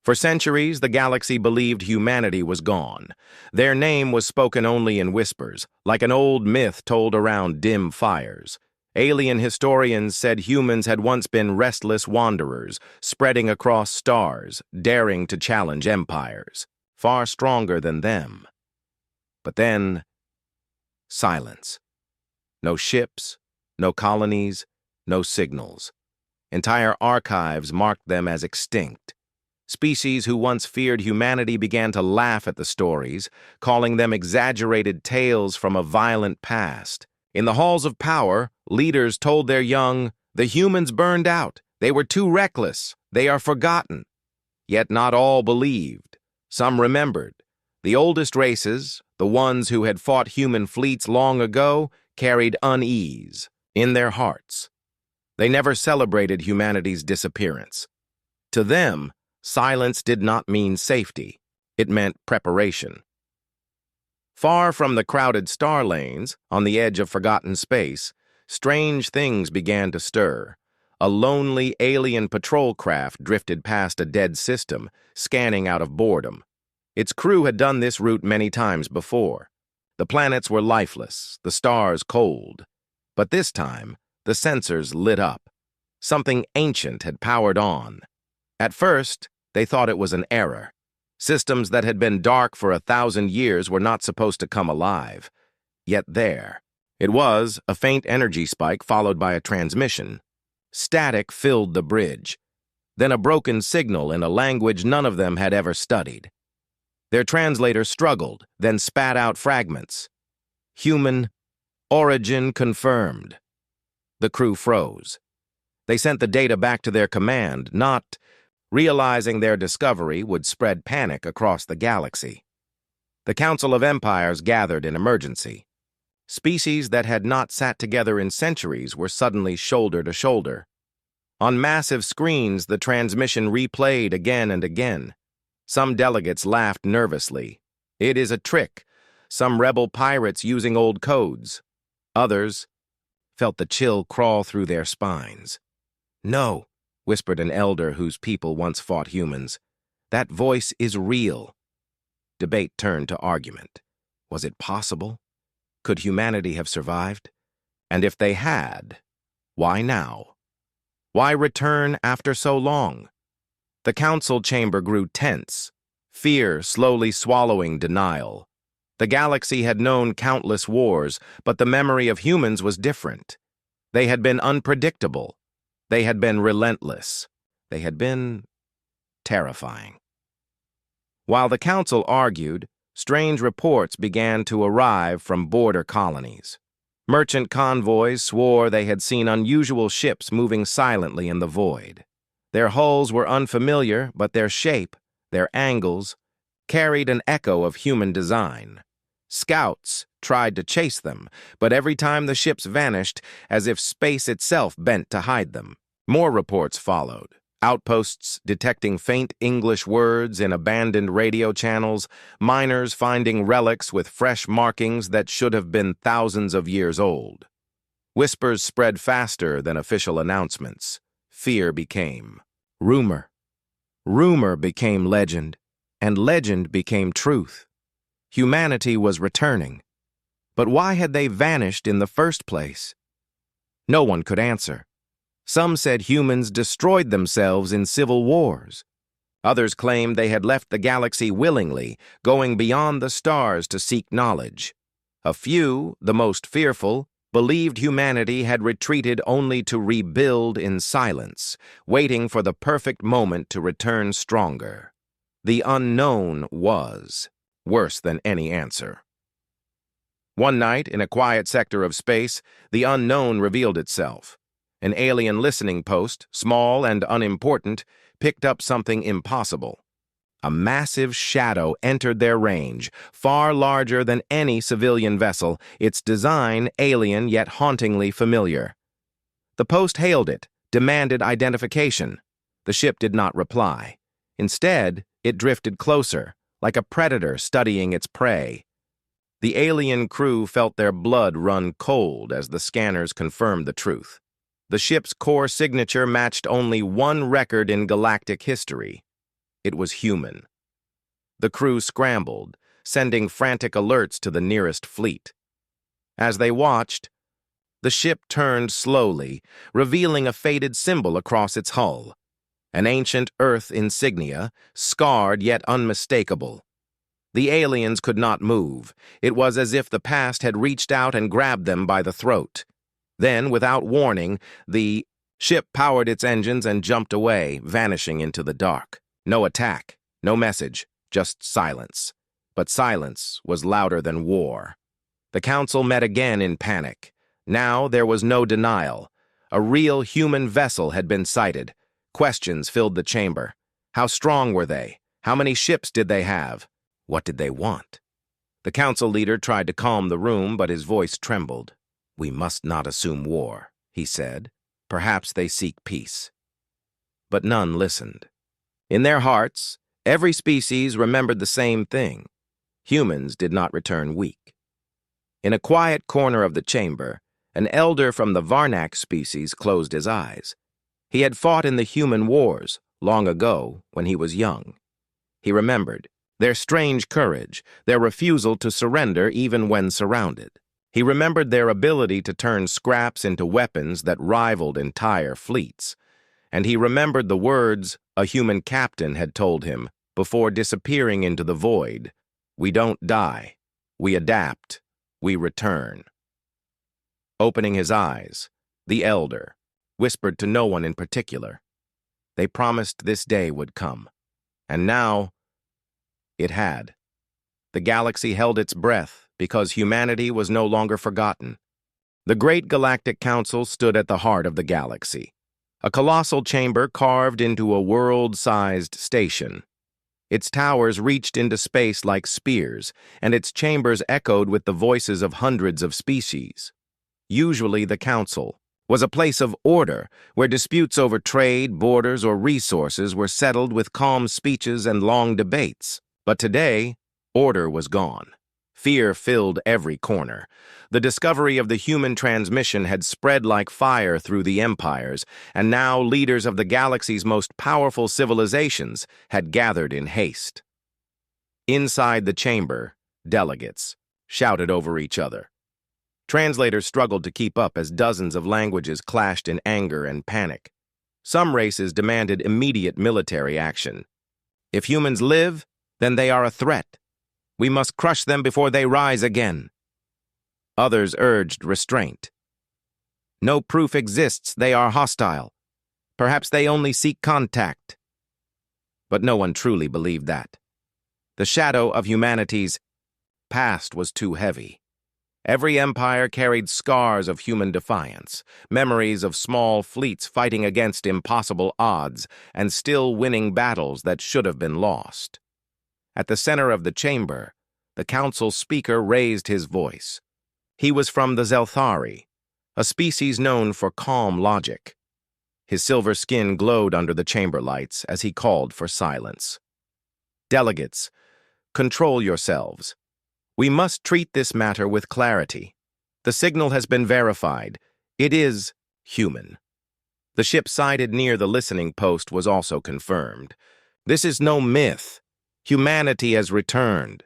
For centuries, the galaxy believed humanity was gone. Their name was spoken only in whispers, like an old myth told around dim fires. Alien historians said humans had once been restless wanderers, spreading across stars, daring to challenge empires, far stronger than them. But then, silence. No ships, no colonies, no signals. Entire archives marked them as extinct. Species who once feared humanity began to laugh at the stories, calling them exaggerated tales from a violent past. In the halls of power, leaders told their young, "The humans burned out. They were too reckless. They are forgotten." Yet not all believed. Some remembered. The oldest races, the ones who had fought human fleets long ago, carried unease in their hearts. They never celebrated humanity's disappearance. To them, silence did not mean safety. It meant preparation. Far from the crowded star lanes, on the edge of forgotten space, strange things began to stir. A lonely alien patrol craft drifted past a dead system, scanning out of boredom. Its crew had done this route many times before. The planets were lifeless, the stars cold. But this time, the sensors lit up. Something ancient had powered on. At first, they thought it was an error. Systems that had been dark for 1,000 years were not supposed to come alive. Yet there. It was a faint energy spike followed by a transmission. Static filled the bridge. Then a broken signal in a language none of them had ever studied. Their translator struggled, then spat out fragments. Human origin confirmed. The crew froze. They sent the data back to their command, not realizing their discovery would spread panic across the galaxy. The Council of Empires gathered in emergency. Species that had not sat together in centuries were suddenly shoulder to shoulder. On massive screens, the transmission replayed again and again. Some delegates laughed nervously. It is a trick. Some rebel pirates using old codes. Others felt the chill crawl through their spines. "No," whispered an elder whose people once fought humans. "That voice is real." Debate turned to argument. Was it possible? Could humanity have survived? And if they had, why now? Why return after so long? The council chamber grew tense, fear slowly swallowing denial. The galaxy had known countless wars, but the memory of humans was different. They had been unpredictable. They had been relentless. They had been terrifying. While the council argued, strange reports began to arrive from border colonies. Merchant convoys swore they had seen unusual ships moving silently in the void. Their hulls were unfamiliar, but their shape, their angles, carried an echo of human design. Scouts tried to chase them, but every time the ships vanished, as if space itself bent to hide them. More reports followed. Outposts detecting faint English words in abandoned radio channels, miners finding relics with fresh markings that should have been thousands of years old. Whispers spread faster than official announcements. Fear became rumor. Rumor became legend, and legend became truth. Humanity was returning. But why had they vanished in the first place? No one could answer. Some said humans destroyed themselves in civil wars. Others claimed they had left the galaxy willingly, going beyond the stars to seek knowledge. A few, the most fearful, believed humanity had retreated only to rebuild in silence, waiting for the perfect moment to return stronger. The unknown was worse than any answer. One night, in a quiet sector of space, the unknown revealed itself. An alien listening post, small and unimportant, picked up something impossible. A massive shadow entered their range, far larger than any civilian vessel, its design alien yet hauntingly familiar. The post hailed it, demanded identification. The ship did not reply. Instead, it drifted closer, like a predator studying its prey. The alien crew felt their blood run cold as the scanners confirmed the truth. The ship's core signature matched only one record in galactic history. It was human. The crew scrambled, sending frantic alerts to the nearest fleet. As they watched, the ship turned slowly, revealing a faded symbol across its hull. An ancient Earth insignia, scarred yet unmistakable. The aliens could not move. It was as if the past had reached out and grabbed them by the throat. Then, without warning, the ship powered its engines and jumped away, vanishing into the dark. No attack, no message, just silence. But silence was louder than war. The council met again in panic. Now there was no denial. A real human vessel had been sighted. Questions filled the chamber. How strong were they? How many ships did they have? What did they want? The council leader tried to calm the room, but his voice trembled. "We must not assume war," he said. "Perhaps they seek peace." But none listened. In their hearts, every species remembered the same thing. Humans did not return weak. In a quiet corner of the chamber, an elder from the Varnak species closed his eyes. He had fought in the human wars long ago when he was young. He remembered their strange courage, their refusal to surrender even when surrounded. He remembered their ability to turn scraps into weapons that rivaled entire fleets. And he remembered the words a human captain had told him before disappearing into the void. "We don't die. We adapt. We return." Opening his eyes, the elder whispered to no one in particular. They promised this day would come. And now, it had. The galaxy held its breath because humanity was no longer forgotten. The Great Galactic Council stood at the heart of the galaxy, a colossal chamber carved into a world-sized station. Its towers reached into space like spears, and its chambers echoed with the voices of hundreds of species. Usually the council was a place of order, where disputes over trade, borders, or resources were settled with calm speeches and long debates. But today, order was gone. Fear filled every corner. The discovery of the human transmission had spread like fire through the empires, and now leaders of the galaxy's most powerful civilizations had gathered in haste. Inside the chamber, delegates shouted over each other. Translators struggled to keep up as dozens of languages clashed in anger and panic. Some races demanded immediate military action. If humans live, then they are a threat. We must crush them before they rise again. Others urged restraint. No proof exists they are hostile. Perhaps they only seek contact. But no one truly believed that. The shadow of humanity's past was too heavy. Every empire carried scars of human defiance, memories of small fleets fighting against impossible odds and still winning battles that should have been lost. At the center of the chamber, the council speaker raised his voice. He was from the Zelthari, a species known for calm logic. His silver skin glowed under the chamber lights as he called for silence. "Delegates, control yourselves. We must treat this matter with clarity. The signal has been verified. It is human." The ship sighted near the listening post was also confirmed. This is no myth. Humanity has returned.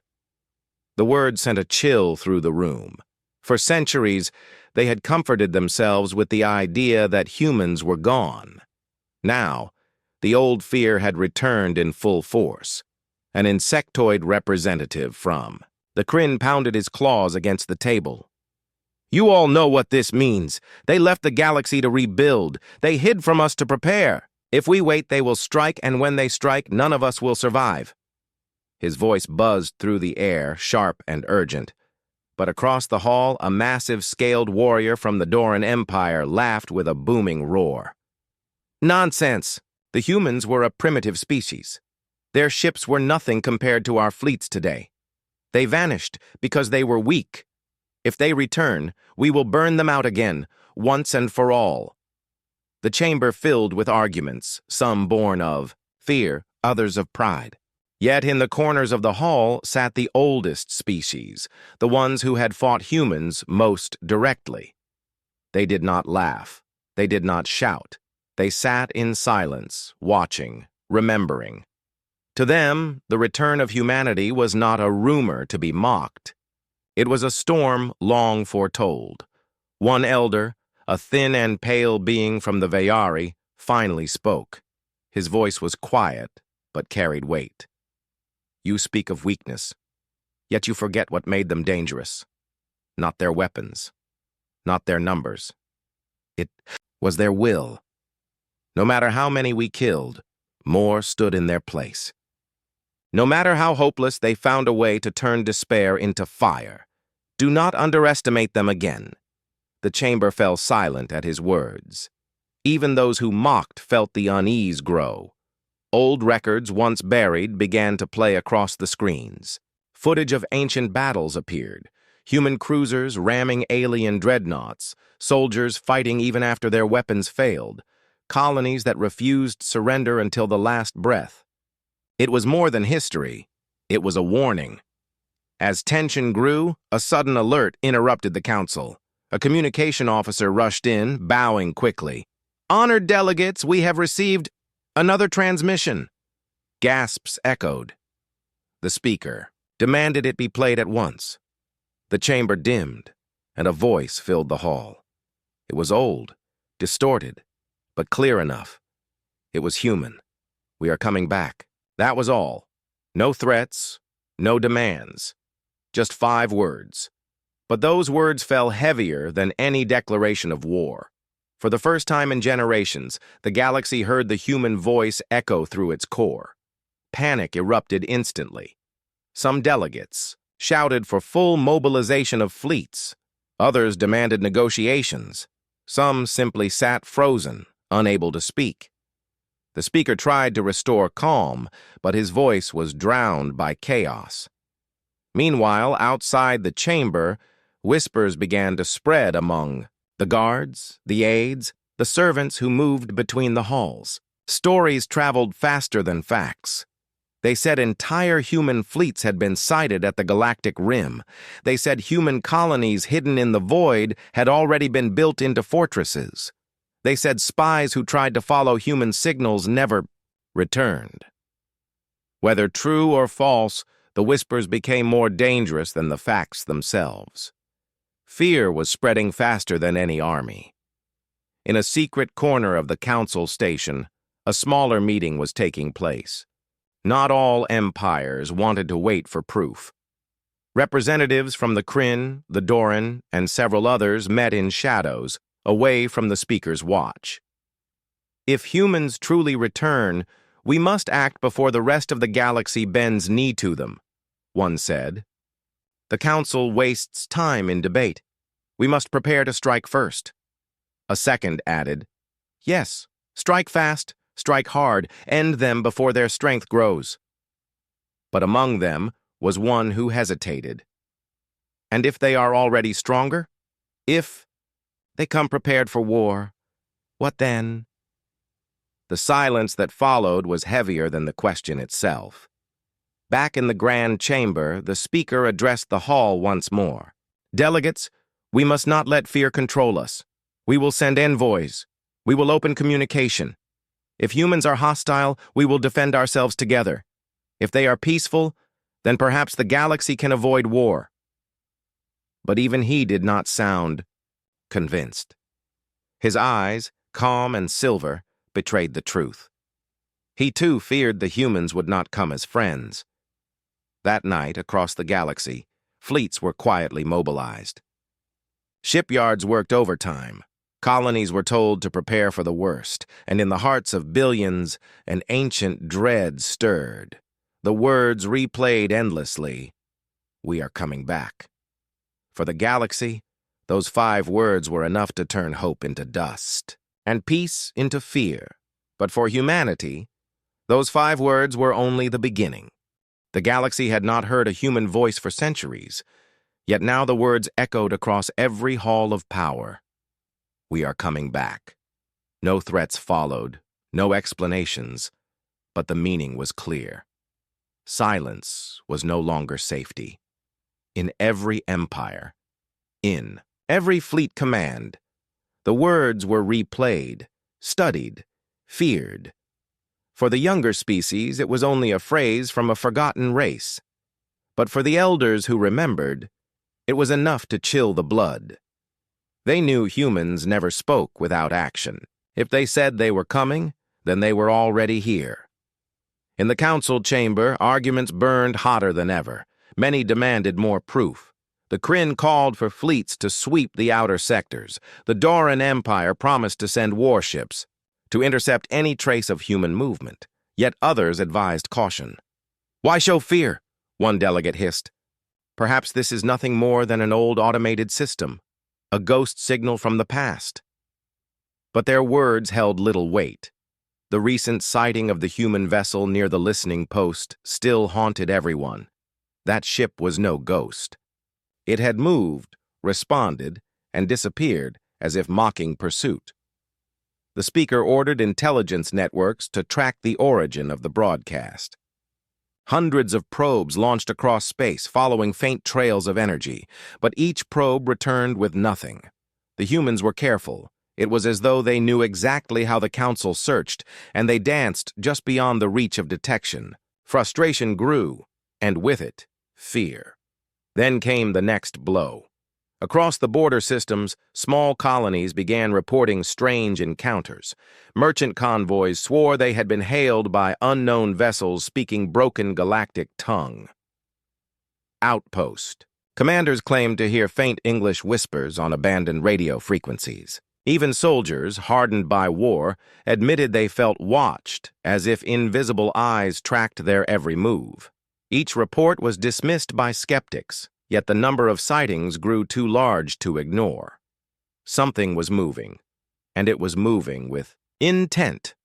The word sent a chill through the room. For centuries, they had comforted themselves with the idea that humans were gone. Now, the old fear had returned in full force. An insectoid representative from. The Kryn pounded his claws against the table. "You all know what this means. They left the galaxy to rebuild. They hid from us to prepare. If we wait, they will strike, and when they strike, none of us will survive." His voice buzzed through the air, sharp and urgent. But across the hall, a massive scaled warrior from the Doran Empire laughed with a booming roar. "Nonsense! The humans were a primitive species. Their ships were nothing compared to our fleets today. They vanished because they were weak. If they return, we will burn them out again, once and for all." The chamber filled with arguments, some born of fear, others of pride. Yet in the corners of the hall sat the oldest species, the ones who had fought humans most directly. They did not laugh. They did not shout. They sat in silence, watching, remembering. To them, the return of humanity was not a rumor to be mocked. It was a storm long foretold. One elder, a thin and pale being from the Vayari, finally spoke. His voice was quiet, but carried weight. You speak of weakness, yet you forget what made them dangerous. Not their weapons, not their numbers. It was their will. No matter how many we killed, more stood in their place. No matter how hopeless, they found a way to turn despair into fire. Do not underestimate them again. The chamber fell silent at his words. Even those who mocked felt the unease grow. Old records, once buried, began to play across the screens. Footage of ancient battles appeared. Human cruisers ramming alien dreadnoughts, soldiers fighting even after their weapons failed, colonies that refused surrender until the last breath. It was more than history. It was a warning. As tension grew, a sudden alert interrupted the council. A communication officer rushed in, bowing quickly. Honored delegates, we have received another transmission. Gasps echoed. The speaker demanded it be played at once. The chamber dimmed, and a voice filled the hall. It was old, distorted, but clear enough. It was human. We are coming back. That was all. No threats, no demands. Just 5 words. But those words fell heavier than any declaration of war. For the first time in generations, the galaxy heard the human voice echo through its core. Panic erupted instantly. Some delegates shouted for full mobilization of fleets. Others demanded negotiations. Some simply sat frozen, unable to speak. The speaker tried to restore calm, but his voice was drowned by chaos. Meanwhile, outside the chamber, whispers began to spread among the guards, the aides, the servants who moved between the halls. Stories traveled faster than facts. They said entire human fleets had been sighted at the galactic rim. They said human colonies hidden in the void had already been built into fortresses. They said spies who tried to follow human signals never returned. Whether true or false, the whispers became more dangerous than the facts themselves. Fear was spreading faster than any army. In a secret corner of the council station, a smaller meeting was taking place. Not all empires wanted to wait for proof. Representatives from the Kryn, the Doran, and several others met in shadows, away from the speaker's watch. If humans truly return, we must act before the rest of the galaxy bends knee to them, one said. The council wastes time in debate. We must prepare to strike first. A second added, yes, strike fast, strike hard, end them before their strength grows. But among them was one who hesitated. And if they are already stronger? If they come prepared for war, what then? The silence that followed was heavier than the question itself. Back in the grand chamber, the speaker addressed the hall once more. Delegates, we must not let fear control us. We will send envoys. We will open communication. If humans are hostile, we will defend ourselves together. If they are peaceful, then perhaps the galaxy can avoid war. But even he did not sound convinced. His eyes, calm and silver, betrayed the truth. He too feared the humans would not come as friends. That night, across the galaxy, fleets were quietly mobilized. Shipyards worked overtime. Colonies were told to prepare for the worst, and in the hearts of billions, an ancient dread stirred. The words replayed endlessly, "We are coming back." For the galaxy, those 5 words were enough to turn hope into dust, and peace into fear. But for humanity, those 5 words were only the beginning. The galaxy had not heard a human voice for centuries, yet now the words echoed across every hall of power. We are coming back. No threats followed, no explanations, but the meaning was clear. Silence was no longer safety. In every empire, in every fleet command, the words were replayed, studied, feared. For the younger species, it was only a phrase from a forgotten race. But for the elders who remembered, it was enough to chill the blood. They knew humans never spoke without action. If they said they were coming, then they were already here. In the council chamber, arguments burned hotter than ever. Many demanded more proof. The Kryn called for fleets to sweep the outer sectors. The Doran Empire promised to send warships to intercept any trace of human movement. Yet others advised caution. "Why show fear?" one delegate hissed. "Perhaps this is nothing more than an old automated system, a ghost signal from the past." But their words held little weight. The recent sighting of the human vessel near the listening post still haunted everyone. That ship was no ghost. It had moved, responded, and disappeared as if mocking pursuit. The speaker ordered intelligence networks to track the origin of the broadcast. Hundreds of probes launched across space, following faint trails of energy, but each probe returned with nothing. The humans were careful. It was as though they knew exactly how the council searched, and they danced just beyond the reach of detection. Frustration grew, and with it, fear. Then came the next blow. Across the border systems, small colonies began reporting strange encounters. Merchant convoys swore they had been hailed by unknown vessels speaking broken galactic tongue. Outpost. Commanders claimed to hear faint English whispers on abandoned radio frequencies. Even soldiers, hardened by war, admitted they felt watched, as if invisible eyes tracked their every move. Each report was dismissed by skeptics, yet the number of sightings grew too large to ignore. Something was moving, and it was moving with intent.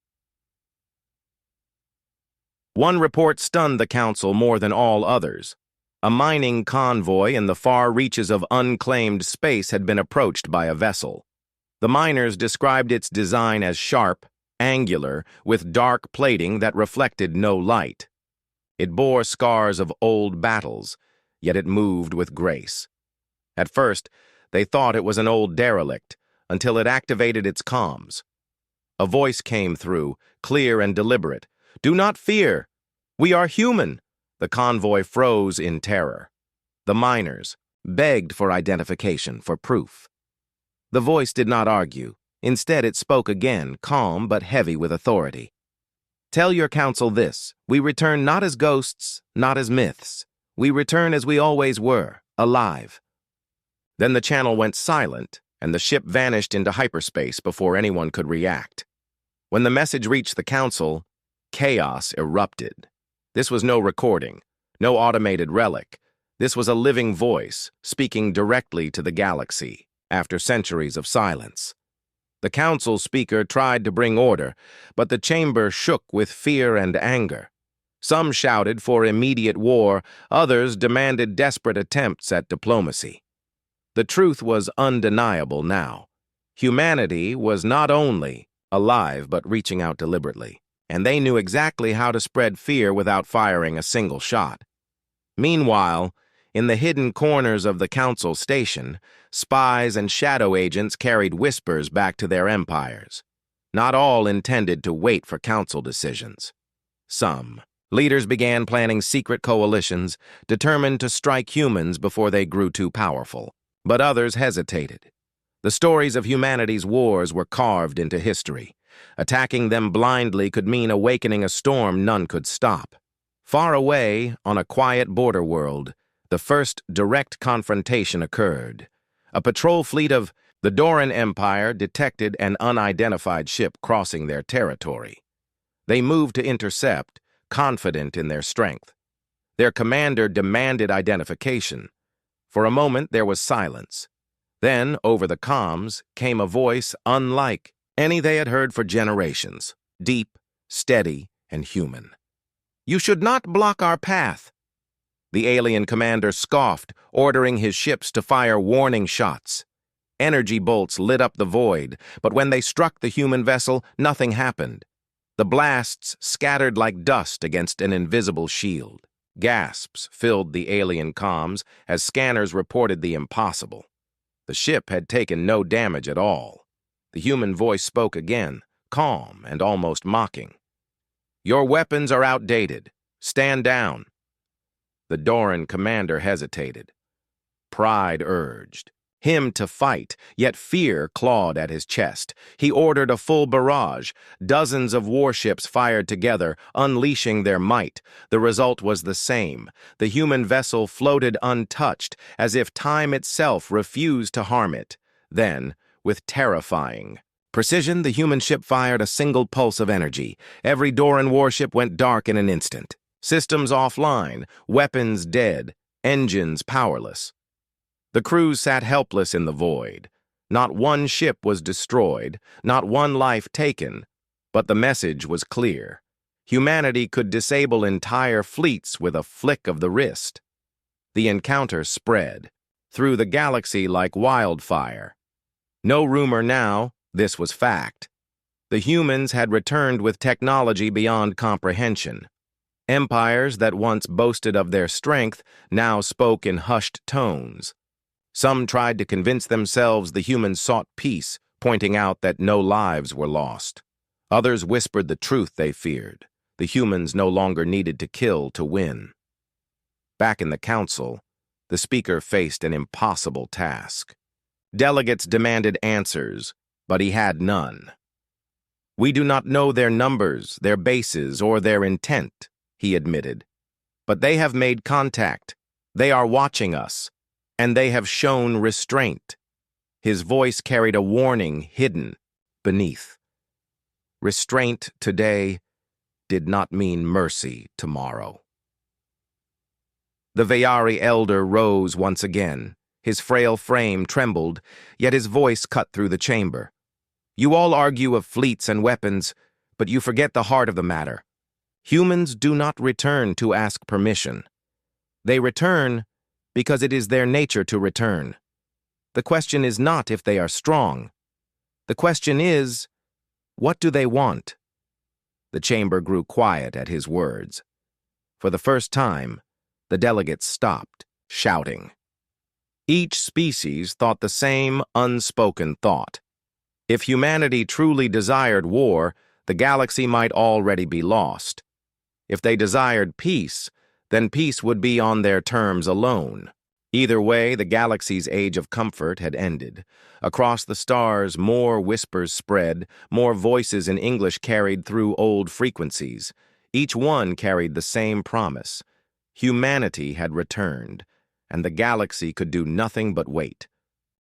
One report stunned the council more than all others. A mining convoy in the far reaches of unclaimed space had been approached by a vessel. The miners described its design as sharp, angular, with dark plating that reflected no light. It bore scars of old battles, yet it moved with grace. At first, they thought it was an old derelict, until it activated its comms. A voice came through, clear and deliberate. "Do not fear. We are human." The convoy froze in terror. The miners begged for identification, for proof. The voice did not argue. Instead, it spoke again, calm but heavy with authority. "Tell your council this. We return not as ghosts, not as myths. We return as we always were, alive." Then the channel went silent, and the ship vanished into hyperspace before anyone could react. When the message reached the council, chaos erupted. This was no recording, no automated relic. This was a living voice, speaking directly to the galaxy, after centuries of silence. The council speaker tried to bring order, but the chamber shook with fear and anger. Some shouted for immediate war, others demanded desperate attempts at diplomacy. The truth was undeniable now. Humanity was not only alive but reaching out deliberately, and they knew exactly how to spread fear without firing a single shot. Meanwhile, in the hidden corners of the council station, spies and shadow agents carried whispers back to their empires. Not all intended to wait for council decisions. Some leaders began planning secret coalitions, determined to strike humans before they grew too powerful. But others hesitated. The stories of humanity's wars were carved into history. Attacking them blindly could mean awakening a storm none could stop. Far away, on a quiet border world, the first direct confrontation occurred. A patrol fleet of the Doran Empire detected an unidentified ship crossing their territory. They moved to intercept, confident in their strength. Their commander demanded identification. For a moment, there was silence. Then, over the comms, came a voice unlike any they had heard for generations, deep, steady, and human. "You should not block our path." The alien commander scoffed, ordering his ships to fire warning shots. Energy bolts lit up the void, but when they struck the human vessel, nothing happened. The blasts scattered like dust against an invisible shield. Gasps filled the alien comms as scanners reported the impossible. The ship had taken no damage at all. The human voice spoke again, calm and almost mocking. Your weapons are outdated. Stand down. The Doran commander hesitated. Pride urged him to fight, yet fear clawed at his chest. He ordered a full barrage. Dozens of warships fired together, unleashing their might. The result was the same. The human vessel floated untouched, as if time itself refused to harm it. Then, with terrifying precision, the human ship fired a single pulse of energy. Every Doran warship went dark in an instant. Systems offline, weapons dead, engines powerless. The crew sat helpless in the void. Not one ship was destroyed, not one life taken, but the message was clear. Humanity could disable entire fleets with a flick of the wrist. The encounter spread through the galaxy like wildfire. No rumor now, this was fact. The humans had returned with technology beyond comprehension. Empires that once boasted of their strength now spoke in hushed tones. Some tried to convince themselves the humans sought peace, pointing out that no lives were lost. Others whispered the truth they feared. The humans no longer needed to kill to win. Back in the council, the speaker faced an impossible task. Delegates demanded answers, but he had none. "We do not know their numbers, their bases, or their intent," he admitted. "But they have made contact. They are watching us. And they have shown restraint." His voice carried a warning hidden beneath. Restraint today did not mean mercy tomorrow. The Vayari elder rose once again. His frail frame trembled, yet his voice cut through the chamber. "You all argue of fleets and weapons, but you forget the heart of the matter. Humans do not return to ask permission. They return because it is their nature to return. The question is not if they are strong. The question is, what do they want?" The chamber grew quiet at his words. For the first time, the delegates stopped, shouting. Each species thought the same unspoken thought. If humanity truly desired war, the galaxy might already be lost. If they desired peace, then peace would be on their terms alone. Either way, the galaxy's age of comfort had ended. Across the stars, more whispers spread, more voices in English carried through old frequencies. Each one carried the same promise. Humanity had returned, and the galaxy could do nothing but wait.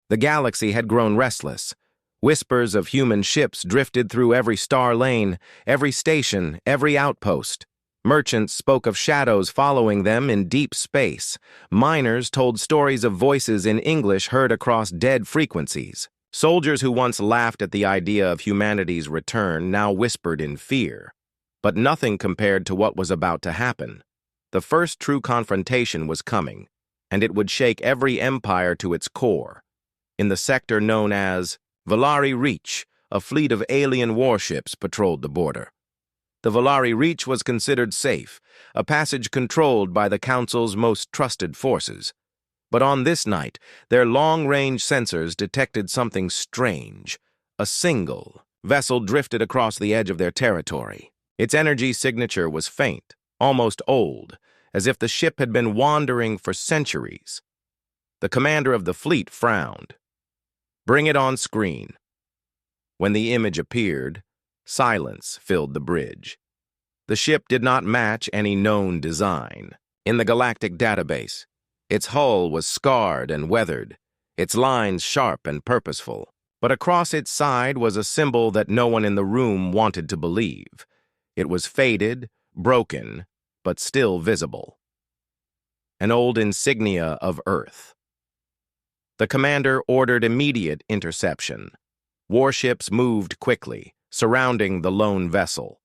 The galaxy had grown restless. Whispers of human ships drifted through every star lane, every station, every outpost. Merchants spoke of shadows following them in deep space. Miners told stories of voices in English heard across dead frequencies. Soldiers who once laughed at the idea of humanity's return now whispered in fear. But nothing compared to what was about to happen. The first true confrontation was coming, and it would shake every empire to its core. In the sector known as Valari Reach, a fleet of alien warships patrolled the border. The Valari Reach was considered safe, a passage controlled by the Council's most trusted forces. But on this night, their long-range sensors detected something strange. A single vessel drifted across the edge of their territory. Its energy signature was faint, almost old, as if the ship had been wandering for centuries. The commander of the fleet frowned. "Bring it on screen." When the image appeared, silence filled the bridge. The ship did not match any known design. In the galactic database, its hull was scarred and weathered, its lines sharp and purposeful. But across its side was a symbol that no one in the room wanted to believe. It was faded, broken, but still visible. An old insignia of Earth. The commander ordered immediate interception. Warships moved quickly, surrounding the lone vessel.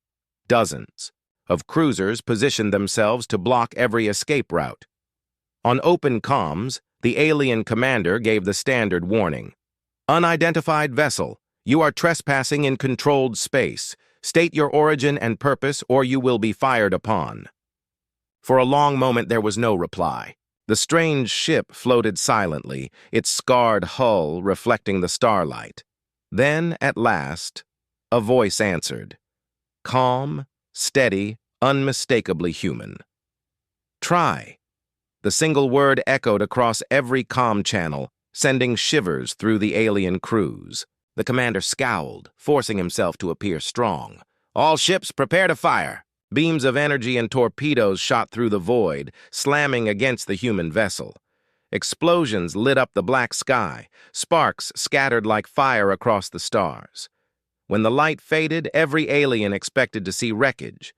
Dozens of cruisers positioned themselves to block every escape route. On open comms, the alien commander gave the standard warning. "Unidentified vessel, you are trespassing in controlled space. State your origin and purpose, or you will be fired upon." For a long moment there was no reply. The strange ship floated silently, its scarred hull reflecting the starlight. Then, at last, a voice answered. Calm, steady, unmistakably human. Try. The single word echoed across every comm channel, sending shivers through the alien crews. The commander scowled, forcing himself to appear strong. All ships prepare to fire. Beams of energy and torpedoes shot through the void, slamming against the human vessel. Explosions lit up the black sky, sparks scattered like fire across the stars. When the light faded, every alien expected to see wreckage.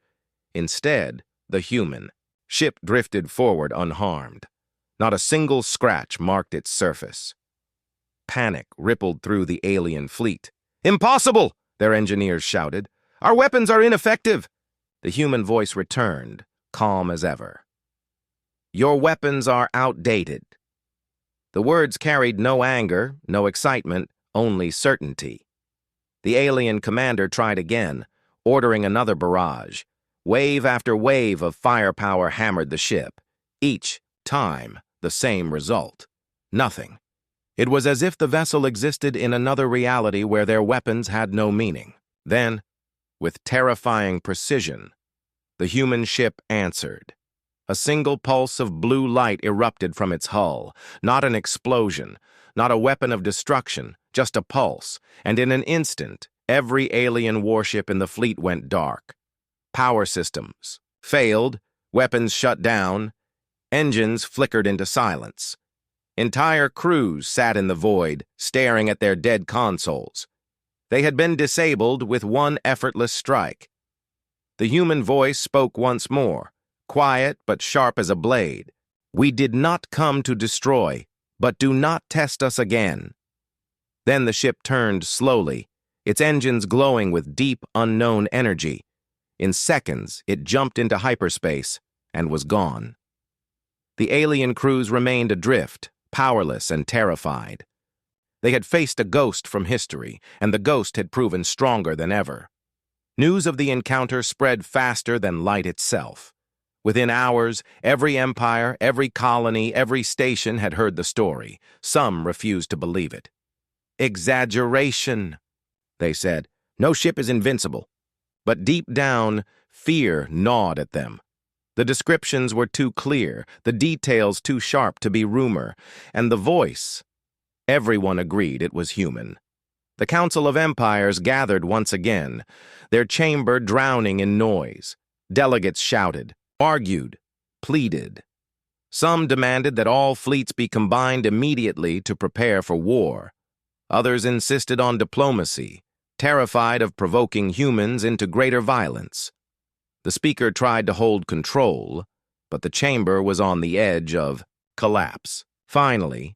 Instead, the human ship drifted forward unharmed. Not a single scratch marked its surface. Panic rippled through the alien fleet. "Impossible!" their engineers shouted. "Our weapons are ineffective!" The human voice returned, calm as ever. "Your weapons are outdated." The words carried no anger, no excitement, only certainty. The alien commander tried again, ordering another barrage. Wave after wave of firepower hammered the ship. Each time, the same result. Nothing. It was as if the vessel existed in another reality where their weapons had no meaning. Then, with terrifying precision, the human ship answered. A single pulse of blue light erupted from its hull. Not an explosion, not a weapon of destruction, just a pulse, and in an instant, every alien warship in the fleet went dark. Power systems failed, weapons shut down, engines flickered into silence. Entire crews sat in the void, staring at their dead consoles. They had been disabled with one effortless strike. The human voice spoke once more, quiet but sharp as a blade. "We did not come to destroy, but do not test us again." Then the ship turned slowly, its engines glowing with deep, unknown energy. In seconds, it jumped into hyperspace and was gone. The alien crews remained adrift, powerless and terrified. They had faced a ghost from history, and the ghost had proven stronger than ever. News of the encounter spread faster than light itself. Within hours, every empire, every colony, every station had heard the story. Some refused to believe it. "Exaggeration," they said. "No ship is invincible." But deep down, fear gnawed at them. The descriptions were too clear, the details too sharp to be rumor, and the voice. Everyone agreed it was human. The Council of Empires gathered once again, their chamber drowning in noise. Delegates shouted, argued, pleaded. Some demanded that all fleets be combined immediately to prepare for war. Others insisted on diplomacy, terrified of provoking humans into greater violence. The speaker tried to hold control, but the chamber was on the edge of collapse. Finally,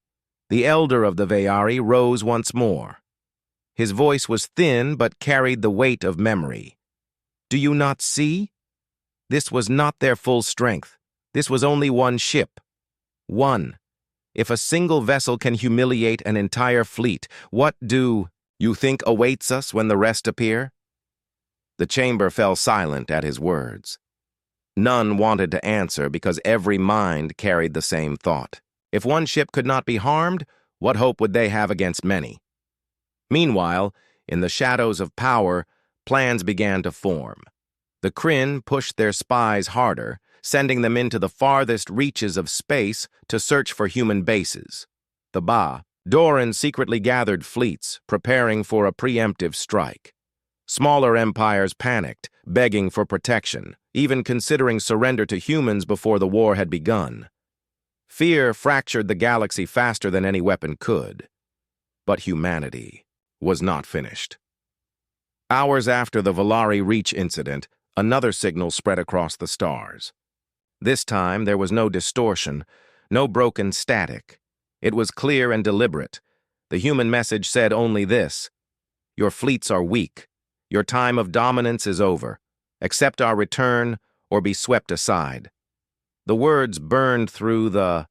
the elder of the Valari rose once more. His voice was thin but carried the weight of memory. "Do you not see? This was not their full strength. This was only one ship. One. If a single vessel can humiliate an entire fleet, what do you think awaits us when the rest appear?" The chamber fell silent at his words. None wanted to answer because every mind carried the same thought. If one ship could not be harmed, what hope would they have against many? Meanwhile, in the shadows of power, plans began to form. The Kryn pushed their spies harder, sending them into the farthest reaches of space to search for human bases. The Doran secretly gathered fleets, preparing for a preemptive strike. Smaller empires panicked, begging for protection, even considering surrender to humans before the war had begun. Fear fractured the galaxy faster than any weapon could. But humanity was not finished. Hours after the Valari Reach incident, another signal spread across the stars. This time, there was no distortion, no broken static. It was clear and deliberate. The human message said only this: "Your fleets are weak. Your time of dominance is over. Accept our return or be swept aside." The words burned through the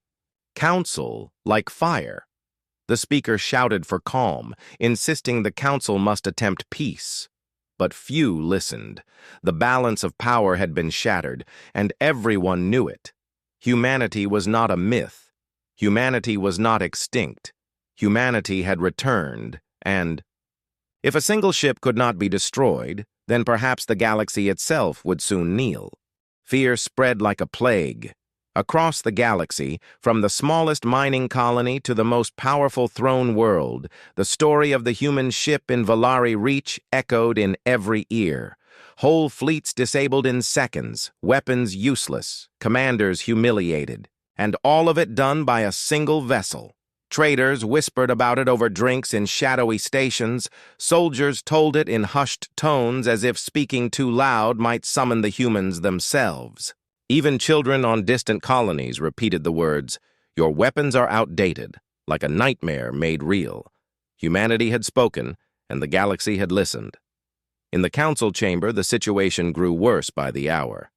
council like fire. The speaker shouted for calm, insisting the council must attempt peace. But few listened. The balance of power had been shattered, and everyone knew it. Humanity was not a myth. Humanity was not extinct. Humanity had returned, and if a single ship could not be destroyed, then perhaps the galaxy itself would soon kneel. Fear spread like a plague. Across the galaxy, from the smallest mining colony to the most powerful throne world, the story of the human ship in Valari Reach echoed in every ear. Whole fleets disabled in seconds, weapons useless, commanders humiliated, and all of it done by a single vessel. Traders whispered about it over drinks in shadowy stations. Soldiers told it in hushed tones as if speaking too loud might summon the humans themselves. Even children on distant colonies repeated the words, "Your weapons are outdated," like a nightmare made real. Humanity had spoken, and the galaxy had listened. In the council chamber, the situation grew worse by the hour.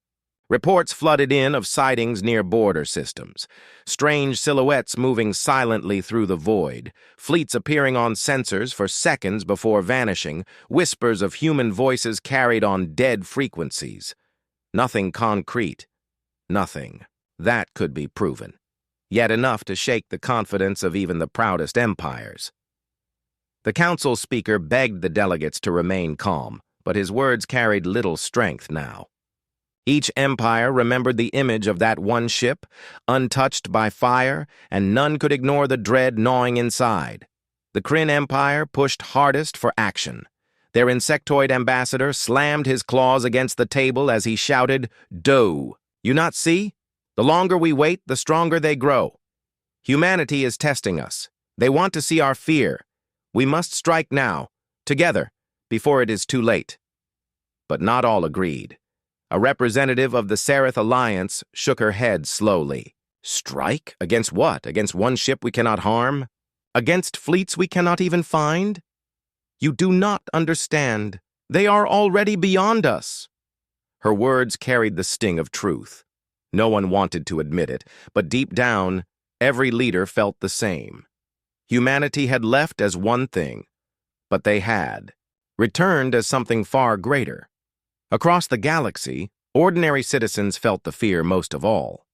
Reports flooded in of sightings near border systems, strange silhouettes moving silently through the void, fleets appearing on sensors for seconds before vanishing, whispers of human voices carried on dead frequencies. Nothing concrete. Nothing that could be proven, yet enough to shake the confidence of even the proudest empires. The council speaker begged the delegates to remain calm, but his words carried little strength now. Each empire remembered the image of that one ship, untouched by fire, and none could ignore the dread gnawing inside. The Kryn Empire pushed hardest for action. Their insectoid ambassador slammed his claws against the table as he shouted, "Do! You not see? The longer we wait, the stronger they grow. Humanity is testing us. They want to see our fear. We must strike now, together, before it is too late." But not all agreed. A representative of the Seraph Alliance shook her head slowly. "Strike? Against what? Against one ship we cannot harm? Against fleets we cannot even find? You do not understand. They are already beyond us." Her words carried the sting of truth. No one wanted to admit it, but deep down, every leader felt the same. Humanity had left as one thing, but they had returned as something far greater. Across the galaxy, ordinary citizens felt the fear most of all.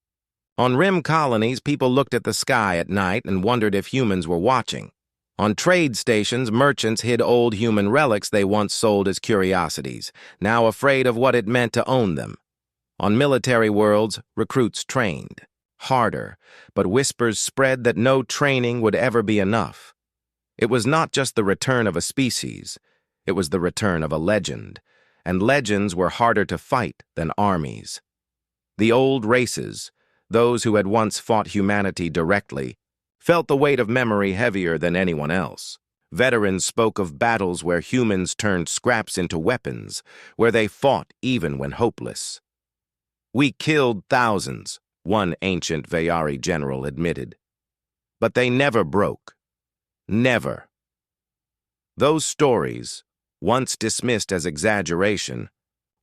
On rim colonies, people looked at the sky at night and wondered if humans were watching. On trade stations, merchants hid old human relics they once sold as curiosities, now afraid of what it meant to own them. On military worlds, recruits trained. Harder, but whispers spread that no training would ever be enough. It was not just the return of a species, it was the return of a legend, and legends were harder to fight than armies. The old races, those who had once fought humanity directly, felt the weight of memory heavier than anyone else. Veterans spoke of battles where humans turned scraps into weapons, where they fought even when hopeless. "We killed thousands," one ancient Valari general admitted. "But they never broke. Never." Those stories, once dismissed as exaggeration,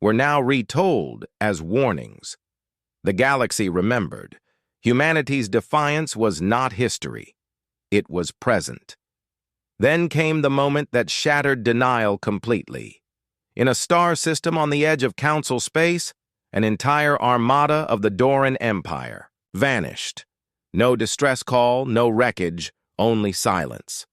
were now retold as warnings. The galaxy remembered. Humanity's defiance was not history. It was present. Then came the moment that shattered denial completely. In a star system on the edge of Council space, an entire armada of the Doran Empire vanished. No distress call, no wreckage, only silence.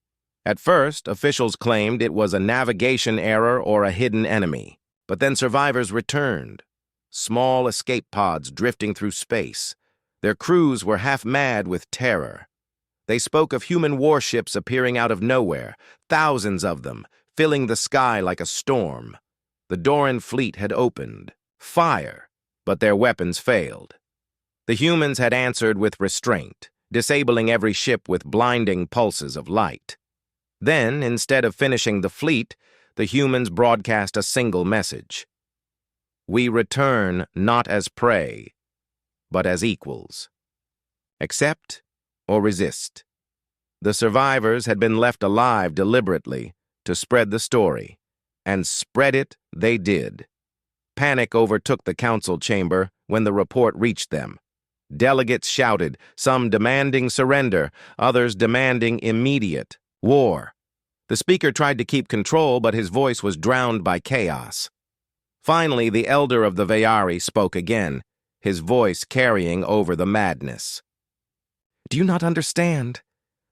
At first, officials claimed it was a navigation error or a hidden enemy, but then survivors returned. Small escape pods drifting through space. Their crews were half mad with terror. They spoke of human warships appearing out of nowhere, thousands of them, filling the sky like a storm. The Doran fleet had opened fire, but their weapons failed. The humans had answered with restraint, disabling every ship with blinding pulses of light. Then, instead of finishing the fleet, the humans broadcast a single message. "We return not as prey, but as equals. Accept or resist." The survivors had been left alive deliberately to spread the story, and spread it they did. Panic overtook the council chamber when the report reached them. Delegates shouted, some demanding surrender, others demanding immediate war. The speaker tried to keep control, but his voice was drowned by chaos. Finally, the elder of the Valari spoke again, his voice carrying over the madness. "Do you not understand?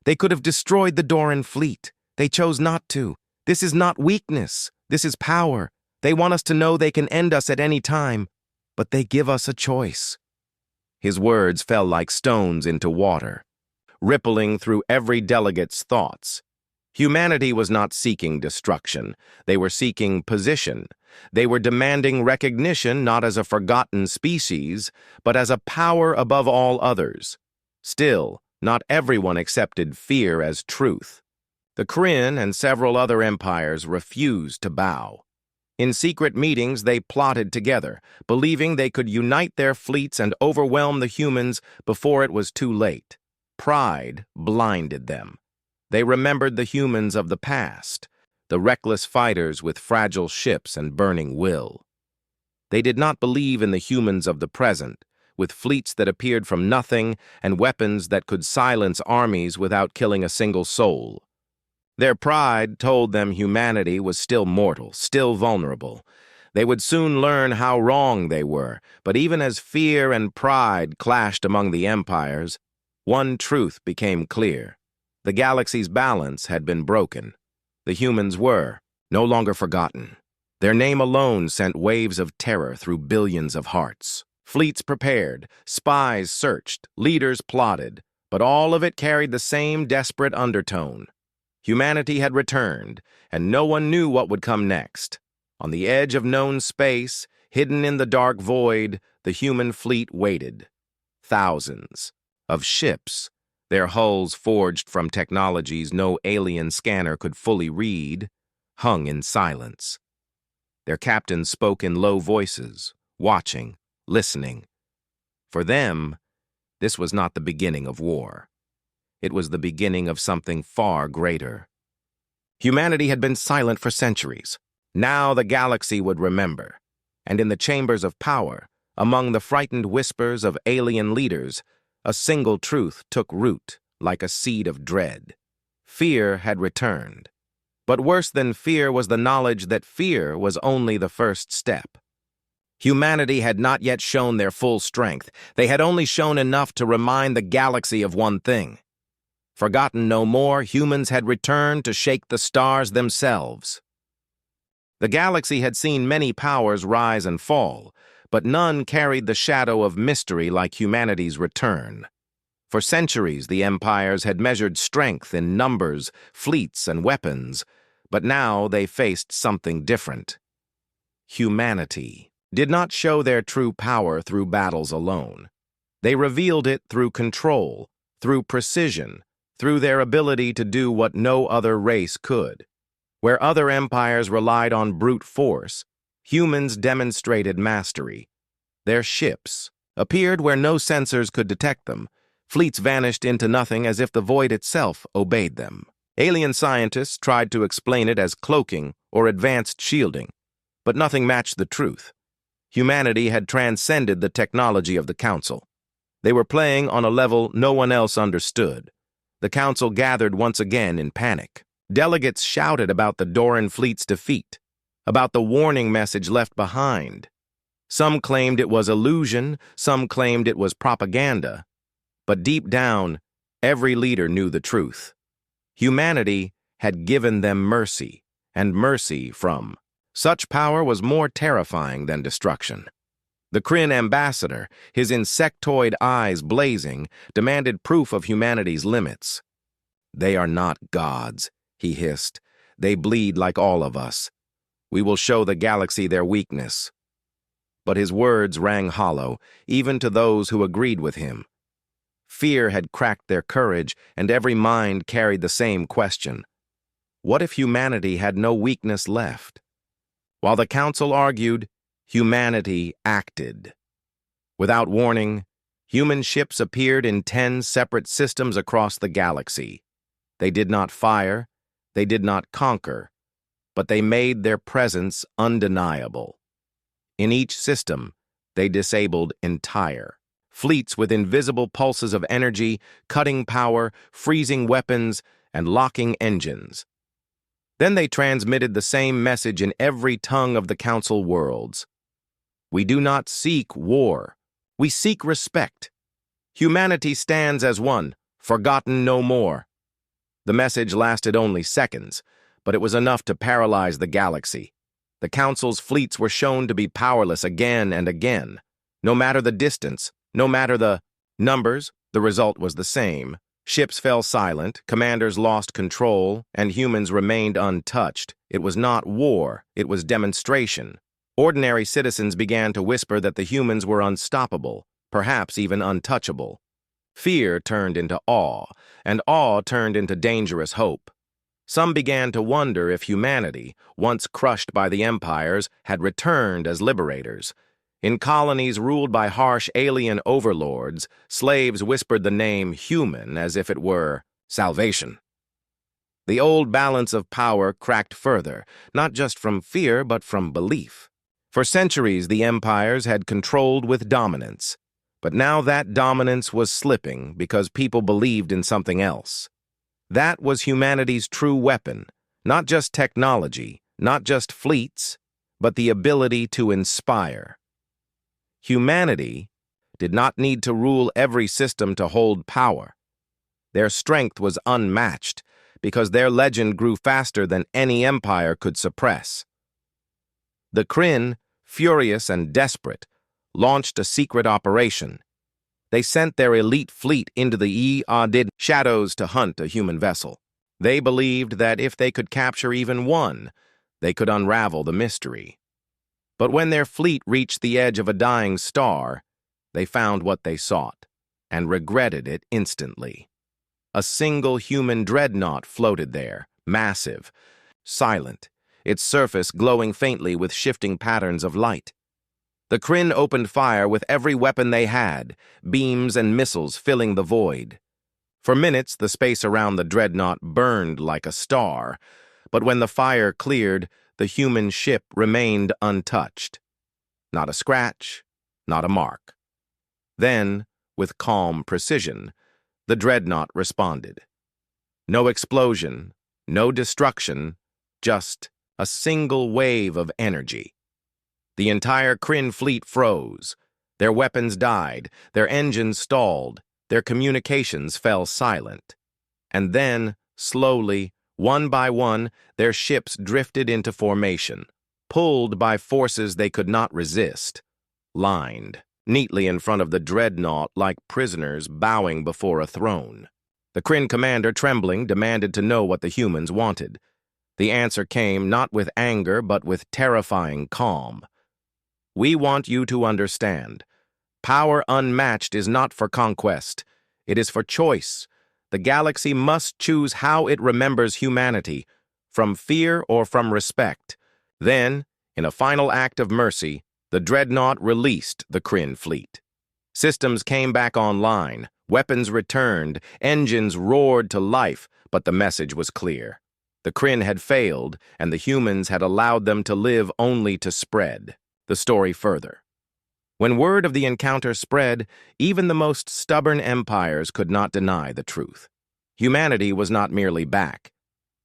They could have destroyed the Doran fleet. They chose not to. This is not weakness. This is power. They want us to know they can end us at any time, but they give us a choice." His words fell like stones into water, rippling through every delegate's thoughts. Humanity was not seeking destruction. They were seeking position. They were demanding recognition not as a forgotten species, but as a power above all others. Still, not everyone accepted fear as truth. The Kryn and several other empires refused to bow. In secret meetings, they plotted together, believing they could unite their fleets and overwhelm the humans before it was too late. Pride blinded them. They remembered the humans of the past, the reckless fighters with fragile ships and burning will. They did not believe in the humans of the present, with fleets that appeared from nothing and weapons that could silence armies without killing a single soul. Their pride told them humanity was still mortal, still vulnerable. They would soon learn how wrong they were, but even as fear and pride clashed among the empires, one truth became clear. The galaxy's balance had been broken. The humans were no longer forgotten. Their name alone sent waves of terror through billions of hearts. Fleets prepared, spies searched, leaders plotted, but all of it carried the same desperate undertone. Humanity had returned, and no one knew what would come next. On the edge of known space, hidden in the dark void, the human fleet waited. Thousands of ships, their hulls forged from technologies no alien scanner could fully read, hung in silence. Their captains spoke in low voices, watching, listening. For them, this was not the beginning of war. It was the beginning of something far greater. Humanity had been silent for centuries. Now the galaxy would remember. And in the chambers of power, among the frightened whispers of alien leaders, a single truth took root like a seed of dread. Fear had returned. But worse than fear was the knowledge that fear was only the first step. Humanity had not yet shown their full strength. They had only shown enough to remind the galaxy of one thing. Forgotten no more, humans had returned to shake the stars themselves. The galaxy had seen many powers rise and fall, but none carried the shadow of mystery like humanity's return. For centuries, the empires had measured strength in numbers, fleets, and weapons, but now they faced something different. Humanity did not show their true power through battles alone. They revealed it through control, through precision, through their ability to do what no other race could. Where other empires relied on brute force, humans demonstrated mastery. Their ships appeared where no sensors could detect them. Fleets vanished into nothing as if the void itself obeyed them. Alien scientists tried to explain it as cloaking or advanced shielding, but nothing matched the truth. Humanity had transcended the technology of the Council. They were playing on a level no one else understood. The Council gathered once again in panic. Delegates shouted about the Doran fleet's defeat, about the warning message left behind. Some claimed it was illusion, some claimed it was propaganda. But deep down, every leader knew the truth. Humanity had given them mercy, and mercy from such power was more terrifying than destruction. The Kryn ambassador, his insectoid eyes blazing, demanded proof of humanity's limits. "They are not gods," he hissed. "They bleed like all of us. We will show the galaxy their weakness." But his words rang hollow, even to those who agreed with him. Fear had cracked their courage, and every mind carried the same question. What if humanity had no weakness left? While the Council argued, humanity acted. Without warning, human ships appeared in 10 separate systems across the galaxy. They did not fire, they did not conquer, but they made their presence undeniable. In each system, they disabled entire fleets with invisible pulses of energy, cutting power, freezing weapons, and locking engines. Then they transmitted the same message in every tongue of the Council worlds. We do not seek war. We seek respect. Humanity stands as one, forgotten no more. The message lasted only seconds, but it was enough to paralyze the galaxy. The Council's fleets were shown to be powerless again and again. No matter the distance, no matter the numbers, the result was the same. Ships fell silent, commanders lost control, and humans remained untouched. It was not war, it was demonstration. Ordinary citizens began to whisper that the humans were unstoppable, perhaps even untouchable. Fear turned into awe, and awe turned into dangerous hope. Some began to wonder if humanity, once crushed by the empires, had returned as liberators. In colonies ruled by harsh alien overlords, slaves whispered the name human as if it were salvation. The old balance of power cracked further, not just from fear but from belief. For centuries, the empires had controlled with dominance. But now that dominance was slipping because people believed in something else. That was humanity's true weapon, not just technology, not just fleets, but the ability to inspire. Humanity did not need to rule every system to hold power. Their strength was unmatched because their legend grew faster than any empire could suppress. The Kryn, furious and desperate, launched a secret operation. They sent their elite fleet into the Eadid shadows to hunt a human vessel. They believed that if they could capture even one, they could unravel the mystery. But when their fleet reached the edge of a dying star, they found what they sought, and regretted it instantly. A single human dreadnought floated there, massive, silent, its surface glowing faintly with shifting patterns of light. The Kryn opened fire with every weapon they had, beams and missiles filling the void. For minutes, the space around the dreadnought burned like a star, but when the fire cleared, the human ship remained untouched. Not a scratch, not a mark. Then, with calm precision, the dreadnought responded. No explosion, no destruction, just a single wave of energy. The entire Kryn fleet froze. Their weapons died, their engines stalled, their communications fell silent. And then, slowly, one by one, their ships drifted into formation, pulled by forces they could not resist, lined neatly in front of the dreadnought like prisoners bowing before a throne. The Kryn commander, trembling, demanded to know what the humans wanted. The answer came not with anger but with terrifying calm. We want you to understand. Power unmatched is not for conquest. It is for choice. The galaxy must choose how it remembers humanity, from fear or from respect. Then, in a final act of mercy, the dreadnought released the Kryn fleet. Systems came back online, weapons returned, engines roared to life, but the message was clear. The Kryn had failed, and the humans had allowed them to live only to spread the story further. When word of the encounter spread, even the most stubborn empires could not deny the truth. Humanity was not merely back.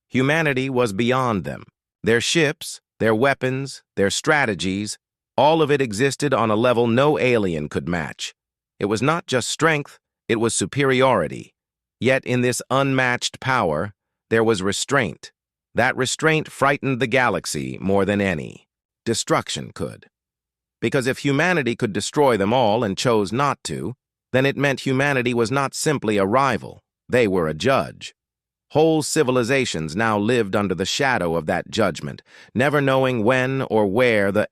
Humanity was beyond them. Their ships, their weapons, their strategies, all of it existed on a level no alien could match. It was not just strength, it was superiority. Yet in this unmatched power, there was restraint. That restraint frightened the galaxy more than any destruction could. Because if humanity could destroy them all and chose not to, then it meant humanity was not simply a rival, they were a judge. Whole civilizations now lived under the shadow of that judgment, never knowing when or where the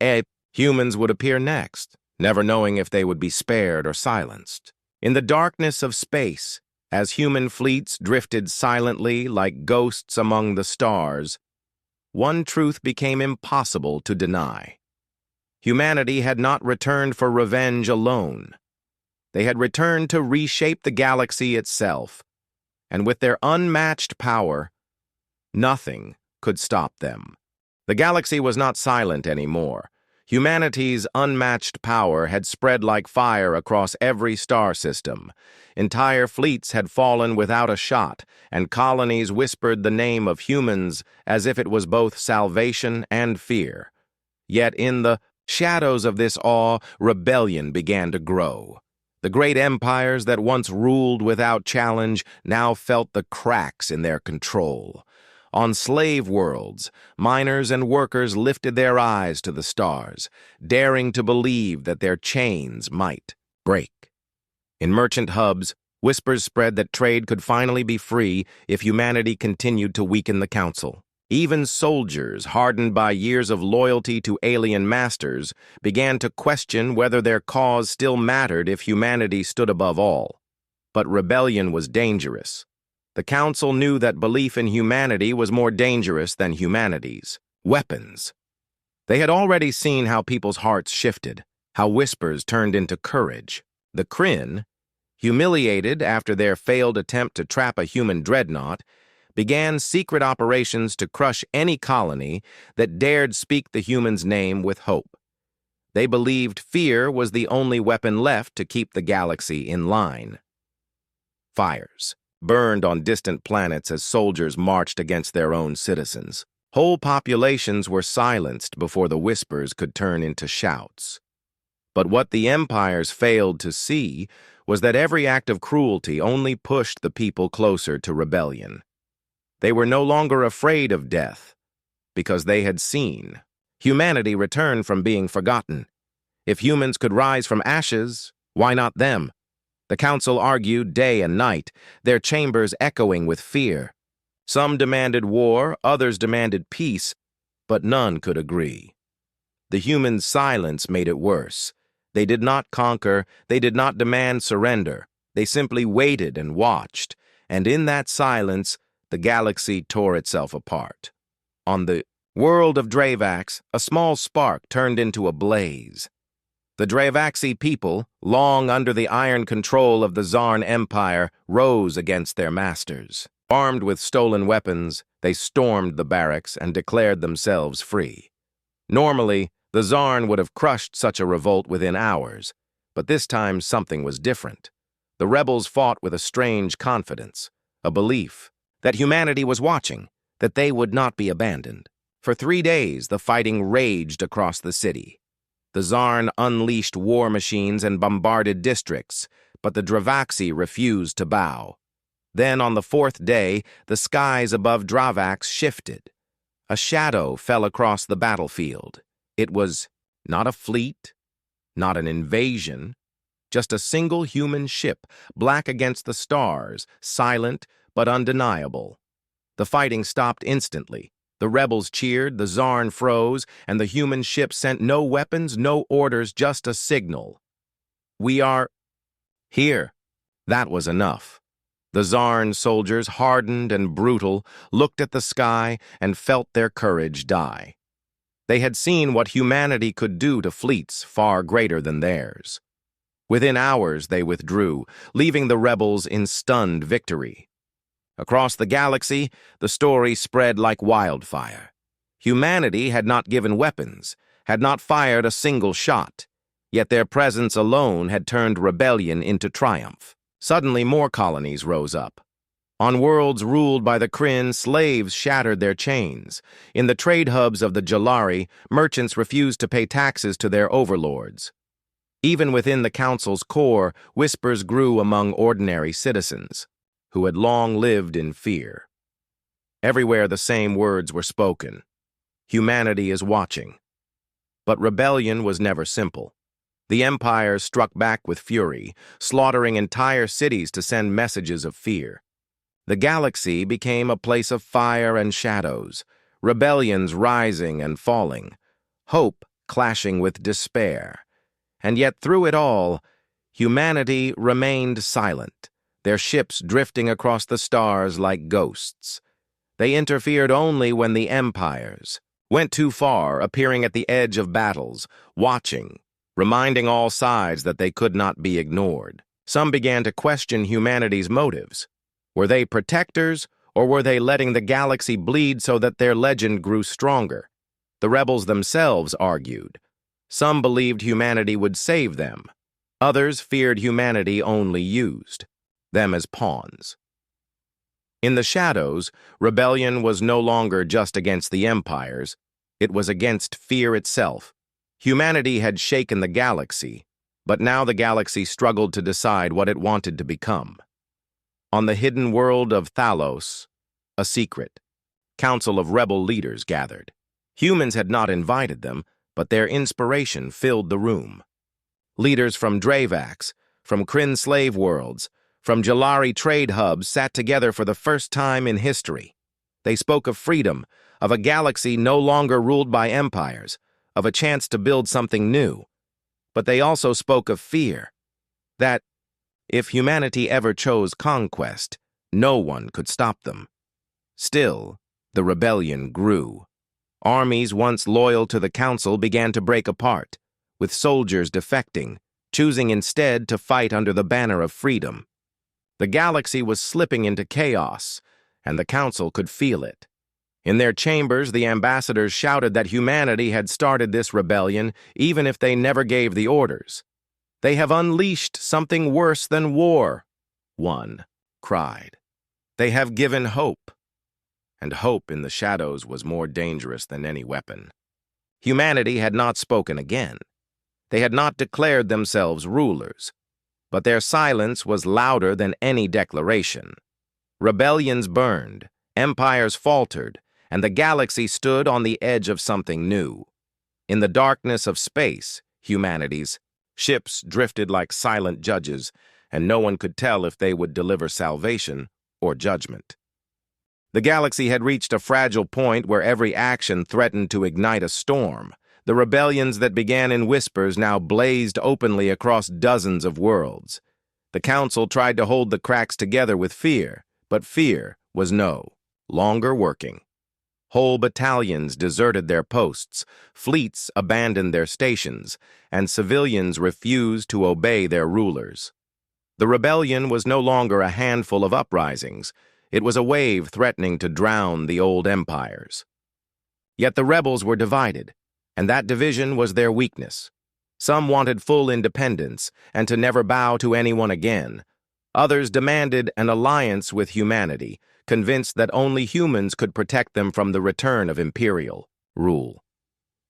humans would appear next, never knowing if they would be spared or silenced. In the darkness of space, as human fleets drifted silently like ghosts among the stars, one truth became impossible to deny. Humanity had not returned for revenge alone. They had returned to reshape the galaxy itself, and with their unmatched power, nothing could stop them. The galaxy was not silent anymore. Humanity's unmatched power had spread like fire across every star system. Entire fleets had fallen without a shot, and colonies whispered the name of humans as if it was both salvation and fear. Yet in the shadows of this awe, rebellion began to grow. The great empires that once ruled without challenge now felt the cracks in their control. On slave worlds, miners and workers lifted their eyes to the stars, daring to believe that their chains might break. In merchant hubs, whispers spread that trade could finally be free if humanity continued to weaken the council. Even soldiers, hardened by years of loyalty to alien masters, began to question whether their cause still mattered if humanity stood above all. But rebellion was dangerous. The council knew that belief in humanity was more dangerous than humanity's weapons. They had already seen how people's hearts shifted, how whispers turned into courage. The Kryn, humiliated after their failed attempt to trap a human dreadnought, began secret operations to crush any colony that dared speak the human's name with hope. They believed fear was the only weapon left to keep the galaxy in line. Fires burned on distant planets as soldiers marched against their own citizens. Whole populations were silenced before the whispers could turn into shouts. But what the empires failed to see was that every act of cruelty only pushed the people closer to rebellion. They were no longer afraid of death, because they had seen humanity return from being forgotten. If humans could rise from ashes, why not them? The council argued day and night, their chambers echoing with fear. Some demanded war, others demanded peace, but none could agree. The humans' silence made it worse. They did not conquer, they did not demand surrender. They simply waited and watched, and in that silence, the galaxy tore itself apart. On the world of Dravax, a small spark turned into a blaze. The Dravaxi people, long under the iron control of the Zarn Empire, rose against their masters. Armed with stolen weapons, they stormed the barracks and declared themselves free. Normally, the Zarn would have crushed such a revolt within hours, but this time something was different. The rebels fought with a strange confidence, a belief that humanity was watching, that they would not be abandoned. For 3 days, the fighting raged across the city. The Zarn unleashed war machines and bombarded districts, but the Dravaxi refused to bow. Then, on the 4th day, the skies above Dravax shifted. A shadow fell across the battlefield. It was not a fleet, not an invasion, just a single human ship, black against the stars, silent but undeniable. The fighting stopped instantly. The rebels cheered, the Zarn froze, and the human ship sent no weapons, no orders, just a signal. "We are here." That was enough. The Zarn soldiers, hardened and brutal, looked at the sky and felt their courage die. They had seen what humanity could do to fleets far greater than theirs. Within hours, they withdrew, leaving the rebels in stunned victory. Across the galaxy, the story spread like wildfire. Humanity had not given weapons, had not fired a single shot, yet their presence alone had turned rebellion into triumph. Suddenly, more colonies rose up. On worlds ruled by the Kryn, slaves shattered their chains. In the trade hubs of the Jalari, merchants refused to pay taxes to their overlords. Even within the council's core, whispers grew among ordinary citizens, who had long lived in fear. Everywhere the same words were spoken. Humanity is watching. But rebellion was never simple. The empires struck back with fury, slaughtering entire cities to send messages of fear. The galaxy became a place of fire and shadows, rebellions rising and falling, hope clashing with despair. And yet through it all, humanity remained silent, their ships drifting across the stars like ghosts. They interfered only when the empires went too far, appearing at the edge of battles, watching, reminding all sides that they could not be ignored. Some began to question humanity's motives. Were they protectors, or were they letting the galaxy bleed so that their legend grew stronger? The rebels themselves argued. Some believed humanity would save them. Others feared humanity only used them as pawns. In the shadows, rebellion was no longer just against the empires. It was against fear itself. Humanity had shaken the galaxy, but now the galaxy struggled to decide what it wanted to become. On the hidden world of Thalos, a secret council of rebel leaders gathered. Humans had not invited them, but their inspiration filled the room. Leaders from Dravax, from Kryn slave worlds, from Jalari trade hubs sat together for the first time in history. They spoke of freedom, of a galaxy no longer ruled by empires, of a chance to build something new. But they also spoke of fear, that, if humanity ever chose conquest, no one could stop them. Still, the rebellion grew. Armies once loyal to the Council began to break apart, with soldiers defecting, choosing instead to fight under the banner of freedom. The galaxy was slipping into chaos, and the Council could feel it. In their chambers, the ambassadors shouted that humanity had started this rebellion, even if they never gave the orders. "They have unleashed something worse than war," one cried. "They have given hope." And hope in the shadows was more dangerous than any weapon. Humanity had not spoken again. They had not declared themselves rulers, but their silence was louder than any declaration. Rebellions burned, empires faltered, and the galaxy stood on the edge of something new. In the darkness of space, humanity's ships drifted like silent judges, and no one could tell if they would deliver salvation or judgment. The galaxy had reached a fragile point where every action threatened to ignite a storm. The rebellions that began in whispers now blazed openly across dozens of worlds. The Council tried to hold the cracks together with fear, but fear was no longer working. Whole battalions deserted their posts, fleets abandoned their stations, and civilians refused to obey their rulers. The rebellion was no longer a handful of uprisings. It was a wave threatening to drown the old empires. Yet the rebels were divided, and that division was their weakness. Some wanted full independence and to never bow to anyone again. Others demanded an alliance with humanity, convinced that only humans could protect them from the return of imperial rule.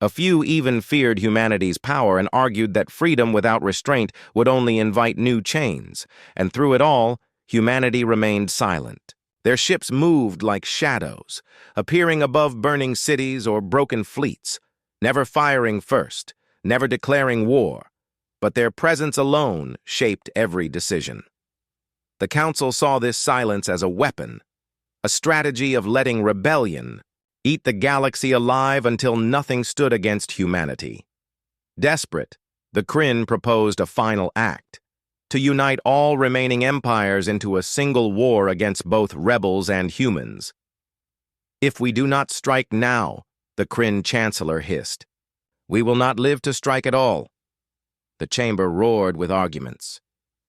A few even feared humanity's power and argued that freedom without restraint would only invite new chains, and through it all, humanity remained silent. Their ships moved like shadows, appearing above burning cities or broken fleets, never firing first, never declaring war, but their presence alone shaped every decision. The Council saw this silence as a weapon, a strategy of letting rebellion eat the galaxy alive until nothing stood against humanity. Desperate, the Kryn proposed a final act, to unite all remaining empires into a single war against both rebels and humans. "If we do not strike now," the Kryn chancellor hissed, "we will not live to strike at all." The chamber roared with arguments.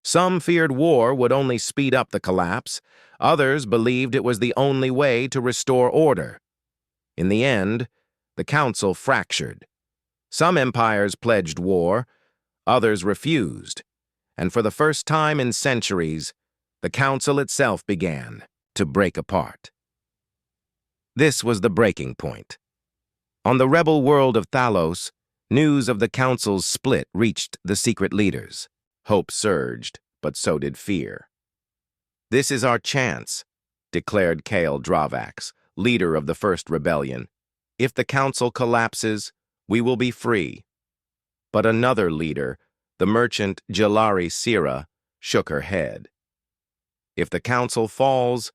Some feared war would only speed up the collapse. Others believed it was the only way to restore order. In the end, the Council fractured. Some empires pledged war, others refused, and for the first time in centuries, the Council itself began to break apart. This was the breaking point. On the rebel world of Thalos, news of the Council's split reached the secret leaders. Hope surged, but so did fear. "This is our chance," declared Kale Dravax, leader of the first rebellion. "If the Council collapses, we will be free." But another leader, the merchant Jalari Sira, shook her head. "If the Council falls,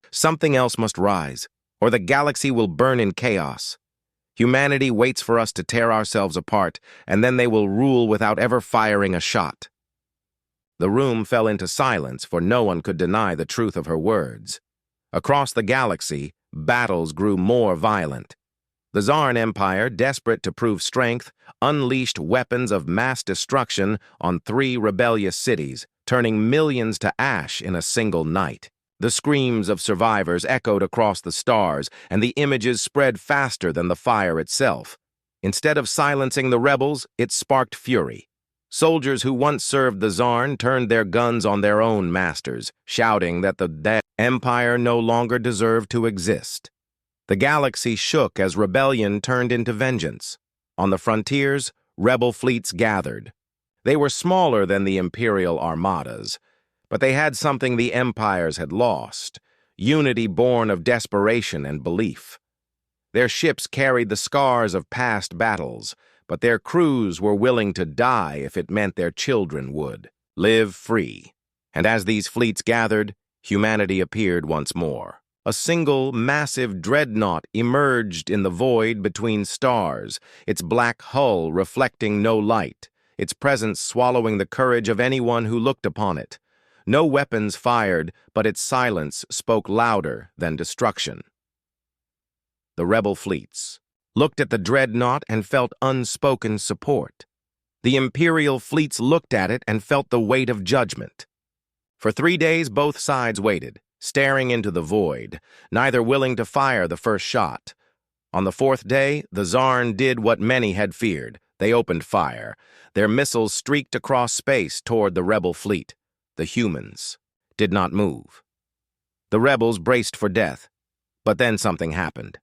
something else must rise, or the galaxy will burn in chaos. Humanity waits for us to tear ourselves apart, and then they will rule without ever firing a shot." The room fell into silence, for no one could deny the truth of her words. Across the galaxy, battles grew more violent. The Zarn Empire, desperate to prove strength, unleashed weapons of mass destruction on 3 rebellious cities, turning millions to ash in a single night. The screams of survivors echoed across the stars, and the images spread faster than the fire itself. Instead of silencing the rebels, it sparked fury. Soldiers who once served the Zarn turned their guns on their own masters, shouting that the empire no longer deserved to exist. The galaxy shook as rebellion turned into vengeance. On the frontiers, rebel fleets gathered. They were smaller than the imperial armadas, but they had something the empires had lost: unity born of desperation and belief. Their ships carried the scars of past battles, but their crews were willing to die if it meant their children would live free. And as these fleets gathered, humanity appeared once more. A single, massive dreadnought emerged in the void between stars, its black hull reflecting no light, its presence swallowing the courage of anyone who looked upon it. No weapons fired, but its silence spoke louder than destruction. The rebel fleets looked at the dreadnought and felt unspoken support. The Imperial fleets looked at it and felt the weight of judgment. For 3 days, both sides waited, staring into the void, neither willing to fire the first shot. On the 4th day, the Zarn did what many had feared. They opened fire. Their missiles streaked across space toward the rebel fleet. The humans did not move. The rebels braced for death, but then something happened.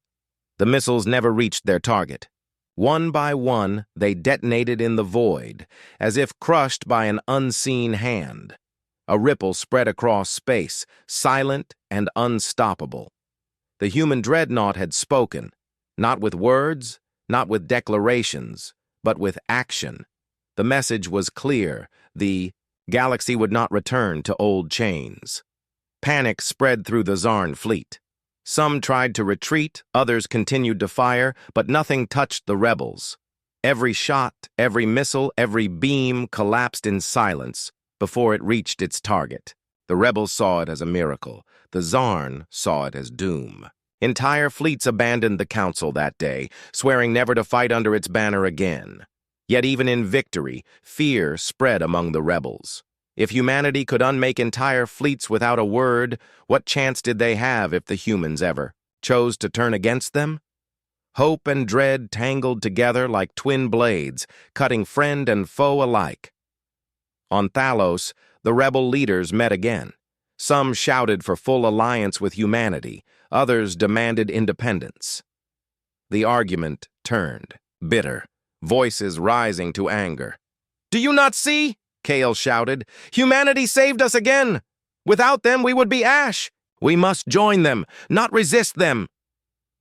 The missiles never reached their target. One by one, they detonated in the void, as if crushed by an unseen hand. A ripple spread across space, silent and unstoppable. The human dreadnought had spoken, not with words, not with declarations, but with action. The message was clear. The galaxy would not return to old chains. Panic spread through the Zarn fleet. Some tried to retreat, others continued to fire, but nothing touched the rebels. Every shot, every missile, every beam collapsed in silence before it reached its target. The rebels saw it as a miracle. The Zarn saw it as doom. Entire fleets abandoned the council that day, swearing never to fight under its banner again. Yet even in victory, fear spread among the rebels. If humanity could unmake entire fleets without a word, what chance did they have if the humans ever chose to turn against them? Hope and dread tangled together like twin blades, cutting friend and foe alike. On Thalos, the rebel leaders met again. Some shouted for full alliance with humanity, others demanded independence. The argument turned, bitter, voices rising to anger. "Do you not see?" Kale shouted. "Humanity saved us again! Without them, we would be ash! We must join them, not resist them!"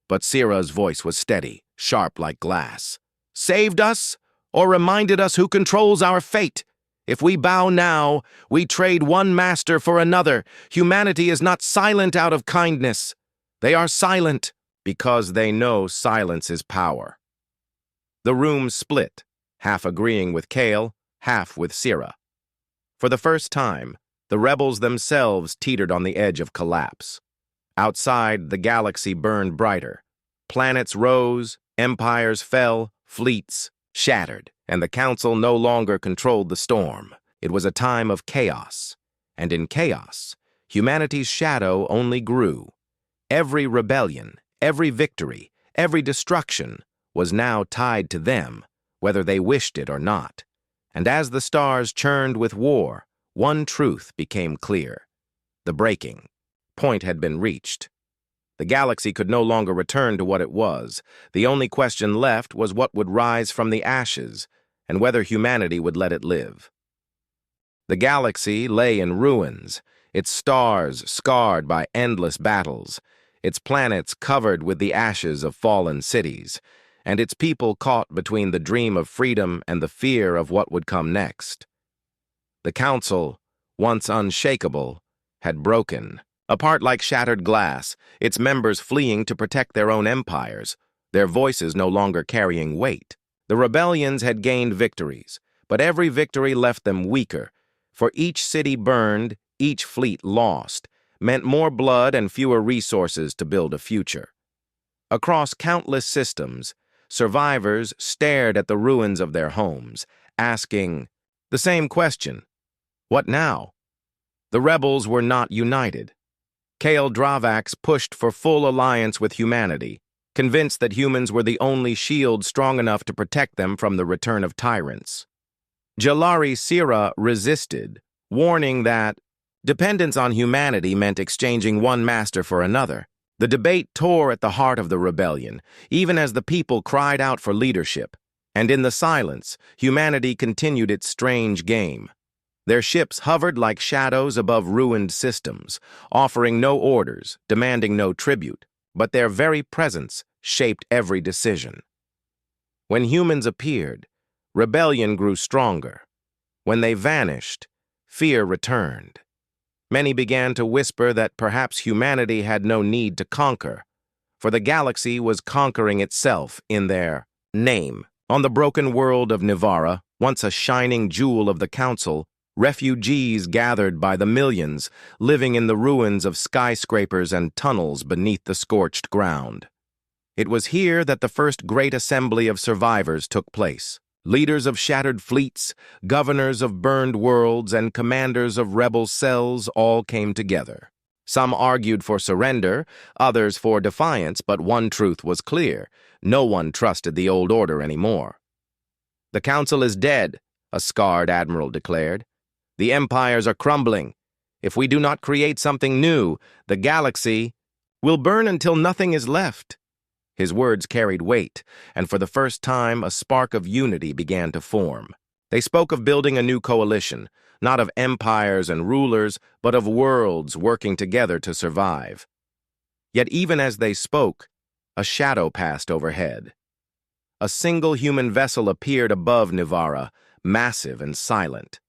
But Syrah's voice was steady, sharp like glass. "Saved us, or reminded us who controls our fate? If we bow now, we trade one master for another. Humanity is not silent out of kindness. They are silent because they know silence is power." The room split, half agreeing with Kale, half with Syrah. For the first time, the rebels themselves teetered on the edge of collapse. Outside, the galaxy burned brighter. Planets rose, empires fell, fleets shattered, and the council no longer controlled the storm. It was a time of chaos, and in chaos, humanity's shadow only grew. Every rebellion, every victory, every destruction was now tied to them, whether they wished it or not. And as the stars churned with war, one truth became clear. The breaking point had been reached. The galaxy could no longer return to what it was. The only question left was what would rise from the ashes, and whether humanity would let it live. The galaxy lay in ruins, its stars scarred by endless battles, its planets covered with the ashes of fallen cities, and its people caught between the dream of freedom and the fear of what would come next. The council, once unshakable, had broken, apart like shattered glass, its members fleeing to protect their own empires, their voices no longer carrying weight. The rebellions had gained victories, but every victory left them weaker, for each city burned, each fleet lost, meant more blood and fewer resources to build a future. Across countless systems, survivors stared at the ruins of their homes, asking the same question: what now? The rebels were not united. Kale Dravax pushed for full alliance with humanity, convinced that humans were the only shield strong enough to protect them from the return of tyrants. Jalari Syrah resisted, warning that dependence on humanity meant exchanging one master for another. The debate tore at the heart of the rebellion, even as the people cried out for leadership, and in the silence, humanity continued its strange game. Their ships hovered like shadows above ruined systems, offering no orders, demanding no tribute, but their very presence shaped every decision. When humans appeared, rebellion grew stronger. When they vanished, fear returned. Many began to whisper that perhaps humanity had no need to conquer, for the galaxy was conquering itself in their name. On the broken world of Nivara, once a shining jewel of the Council, refugees gathered by the millions, living in the ruins of skyscrapers and tunnels beneath the scorched ground. It was here that the first great assembly of survivors took place. Leaders of shattered fleets, governors of burned worlds, and commanders of rebel cells all came together. Some argued for surrender, others for defiance, but one truth was clear: no one trusted the old order anymore. "The Council is dead," a scarred admiral declared. "The empires are crumbling. If we do not create something new, the galaxy will burn until nothing is left." His words carried weight, and for the first time a spark of unity began to form. They spoke of building a new coalition, not of empires and rulers, but of worlds working together to survive. Yet even as they spoke, a shadow passed overhead. A single human vessel appeared above Nivara, massive and silent.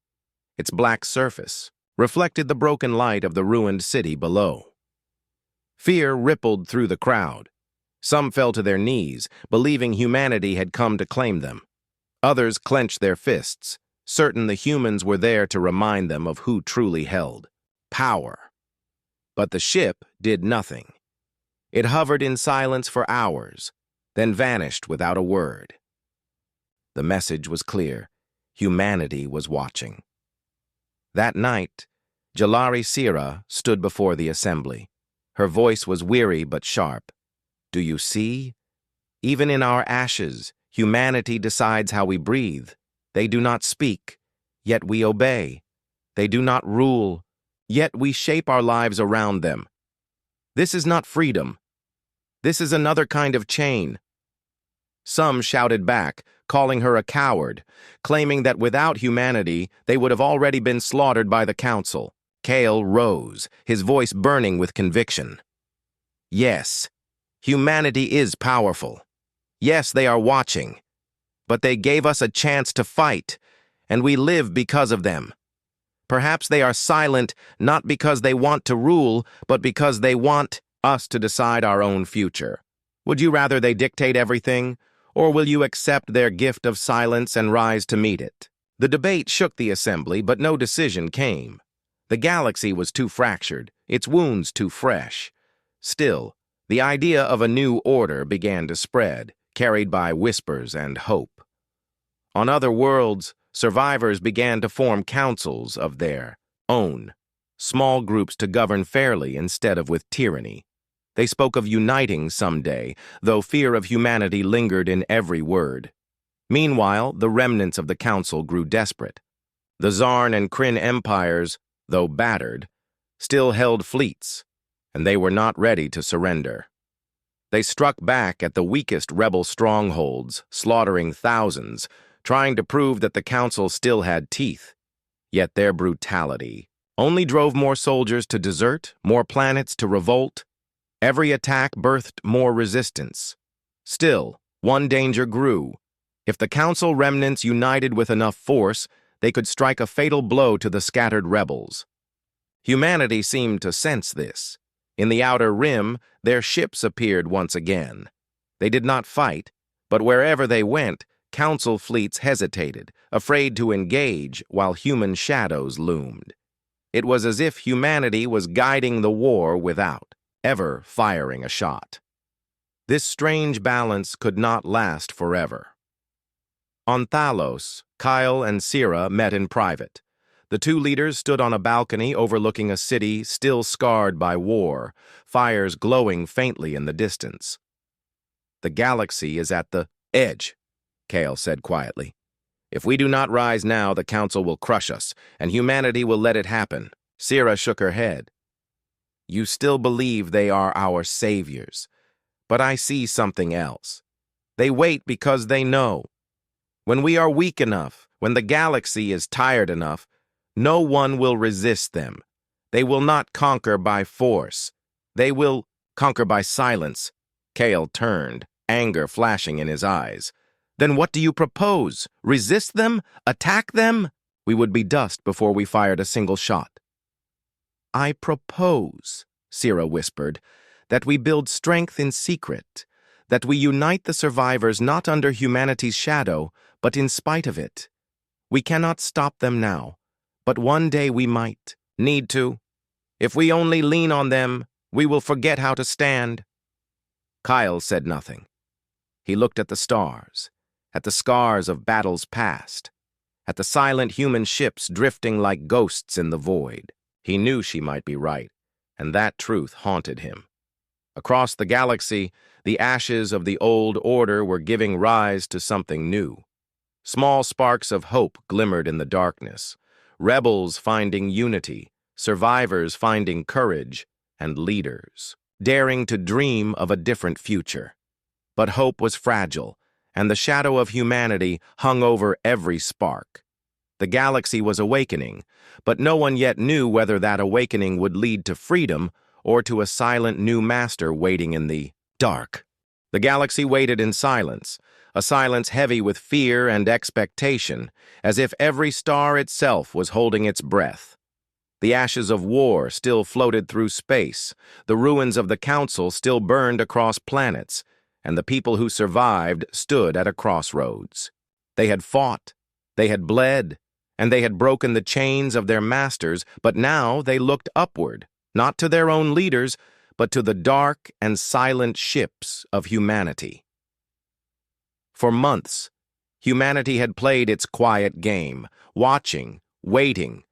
Its black surface reflected the broken light of the ruined city below. Fear rippled through the crowd. Some fell to their knees, believing humanity had come to claim them. Others clenched their fists, certain the humans were there to remind them of who truly held power. But the ship did nothing. It hovered in silence for hours, then vanished without a word. The message was clear: humanity was watching. That night, Jalari Sira stood before the assembly. Her voice was weary but sharp. "Do you see? Even in our ashes, humanity decides how we breathe. They do not speak, yet we obey. They do not rule, yet we shape our lives around them. This is not freedom. This is another kind of chain." Some shouted back, calling her a coward, claiming that without humanity, they would have already been slaughtered by the Council. Kale rose, his voice burning with conviction. "Yes, humanity is powerful. Yes, they are watching. But they gave us a chance to fight, and we live because of them. Perhaps they are silent not because they want to rule, but because they want us to decide our own future. Would you rather they dictate everything, or will you accept their gift of silence and rise to meet it?" The debate shook the assembly, but no decision came. The galaxy was too fractured, its wounds too fresh. Still, the idea of a new order began to spread, carried by whispers and hope. On other worlds, survivors began to form councils of their own, small groups to govern fairly instead of with tyranny. They spoke of uniting someday, though fear of humanity lingered in every word. Meanwhile, the remnants of the council grew desperate. The Zarn and Kryn empires, though battered, still held fleets, and they were not ready to surrender. They struck back at the weakest rebel strongholds, slaughtering thousands, trying to prove that the Council still had teeth. Yet their brutality only drove more soldiers to desert, more planets to revolt. Every attack birthed more resistance. Still, one danger grew. If the Council remnants united with enough force, they could strike a fatal blow to the scattered rebels. Humanity seemed to sense this. In the outer rim, their ships appeared once again. They did not fight, but wherever they went, Council fleets hesitated, afraid to engage while human shadows loomed. It was as if humanity was guiding the war without ever firing a shot. This strange balance could not last forever. On Thalos, Kyle and Sira met in private. The two leaders stood on a balcony overlooking a city still scarred by war, fires glowing faintly in the distance. "The galaxy is at the edge," Kale said quietly. "If we do not rise now, the Council will crush us, and humanity will let it happen." Sira shook her head. "You still believe they are our saviors, but I see something else. They wait because they know. When we are weak enough, when the galaxy is tired enough, No one will resist them. They will not conquer by force. They will conquer by silence. Kale turned, anger flashing in his eyes. Then what do you propose? Resist them? Attack them? We would be dust before we fired a single shot. I propose, Sira whispered, that we build strength in secret, that we unite the survivors not under humanity's shadow, but in spite of it. We cannot stop them now, but one day we might. Need to. If we only lean on them, we will forget how to stand. Kyle said nothing. He looked at the stars, at the scars of battles past, at the silent human ships drifting like ghosts in the void. He knew she might be right, and that truth haunted him. Across the galaxy, the ashes of the old order were giving rise to something new. Small sparks of hope glimmered in the darkness, rebels finding unity, survivors finding courage, and leaders daring to dream of a different future. But hope was fragile, and the shadow of humanity hung over every spark. The galaxy was awakening, but no one yet knew whether that awakening would lead to freedom or to a silent new master waiting in the dark. The galaxy waited in silence, a silence heavy with fear and expectation, as if every star itself was holding its breath. The ashes of war still floated through space, the ruins of the Council still burned across planets, and the people who survived stood at a crossroads. They had fought, they had bled, and they had broken the chains of their masters, but now they looked upward, not to their own leaders, but to the dark and silent ships of humanity. For months, humanity had played its quiet game, watching, waiting,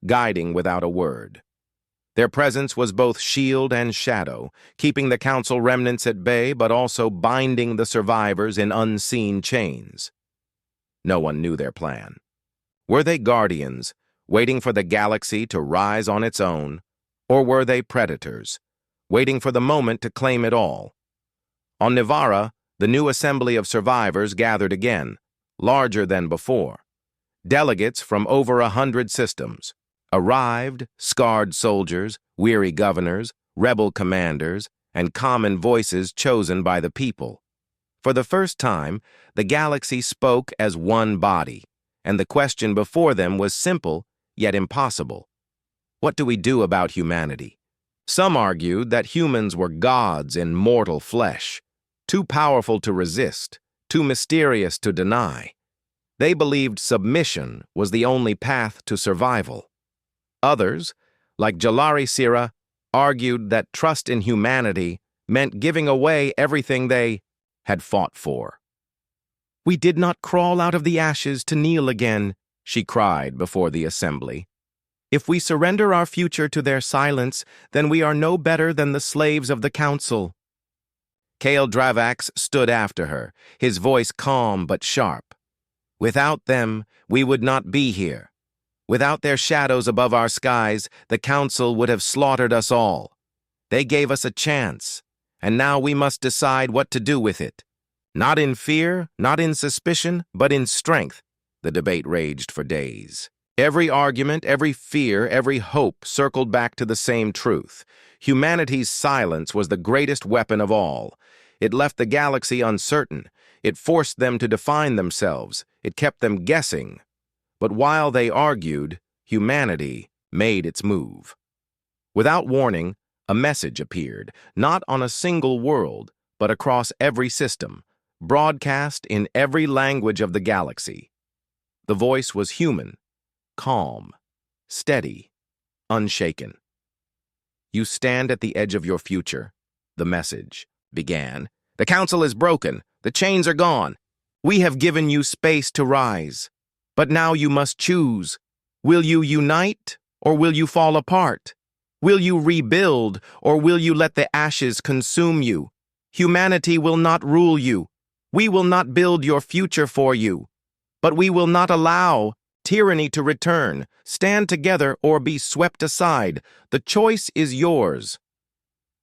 guiding without a word. Their presence was both shield and shadow, keeping the Council remnants at bay but also binding the survivors in unseen chains. No one knew their plan. Were they guardians, waiting for the galaxy to rise on its own, or were they predators, waiting for the moment to claim it all? On Nivara, the new assembly of survivors gathered again, larger than before. Delegates from over 100 systems arrived, scarred soldiers, weary governors, rebel commanders, and common voices chosen by the people. For the first time, the galaxy spoke as one body, and the question before them was simple, yet impossible. What do we do about humanity? Some argued that humans were gods in mortal flesh, too powerful to resist, too mysterious to deny. They believed submission was the only path to survival. Others, like Jalari Sira, argued that trust in humanity meant giving away everything they had fought for. "We did not crawl out of the ashes to kneel again," she cried before the assembly. "If we surrender our future to their silence, then we are no better than the slaves of the Council." Kale Dravax stood after her, his voice calm but sharp. "Without them, we would not be here. Without their shadows above our skies, the Council would have slaughtered us all. They gave us a chance, and now we must decide what to do with it. Not in fear, not in suspicion, but in strength." The debate raged for days. Every argument, every fear, every hope circled back to the same truth. Humanity's silence was the greatest weapon of all. It left the galaxy uncertain. It forced them to define themselves. It kept them guessing. But while they argued, humanity made its move. Without warning, a message appeared, not on a single world, but across every system, broadcast in every language of the galaxy. The voice was human, calm, steady, unshaken. "You stand at the edge of your future," the message began. "The Council is broken. The chains are gone. We have given you space to rise. But now you must choose. Will you unite, or will you fall apart? Will you rebuild, or will you let the ashes consume you? Humanity will not rule you. We will not build your future for you. But we will not allow tyranny to return. Stand together or be swept aside. The choice is yours."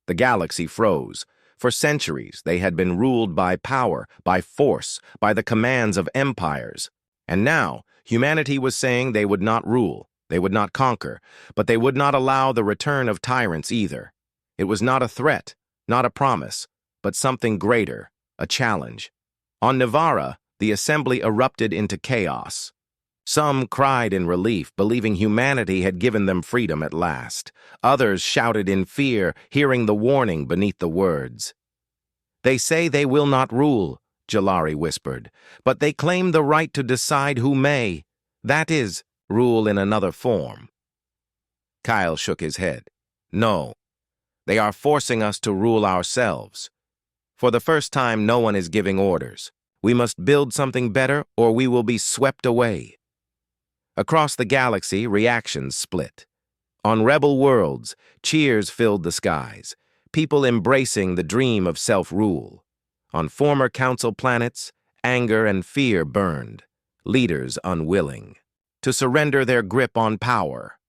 The galaxy froze. For centuries, they had been ruled by power, by force, by the commands of empires. And now, humanity was saying they would not rule. They would not conquer, but they would not allow the return of tyrants either. It was not a threat, not a promise, but something greater, a challenge. On Nivara, the assembly erupted into chaos. Some cried in relief, believing humanity had given them freedom at last. Others shouted in fear, hearing the warning beneath the words. "They say they will not rule," Jalari whispered, "but they claim the right to decide who may. That is, rule in another form." Kyle shook his head. "No, they are forcing us to rule ourselves. For the first time, no one is giving orders. We must build something better or we will be swept away." Across the galaxy, reactions split. On rebel worlds, cheers filled the skies, people embracing the dream of self-rule. On former council planets, anger and fear burned, leaders unwilling to surrender their grip on power.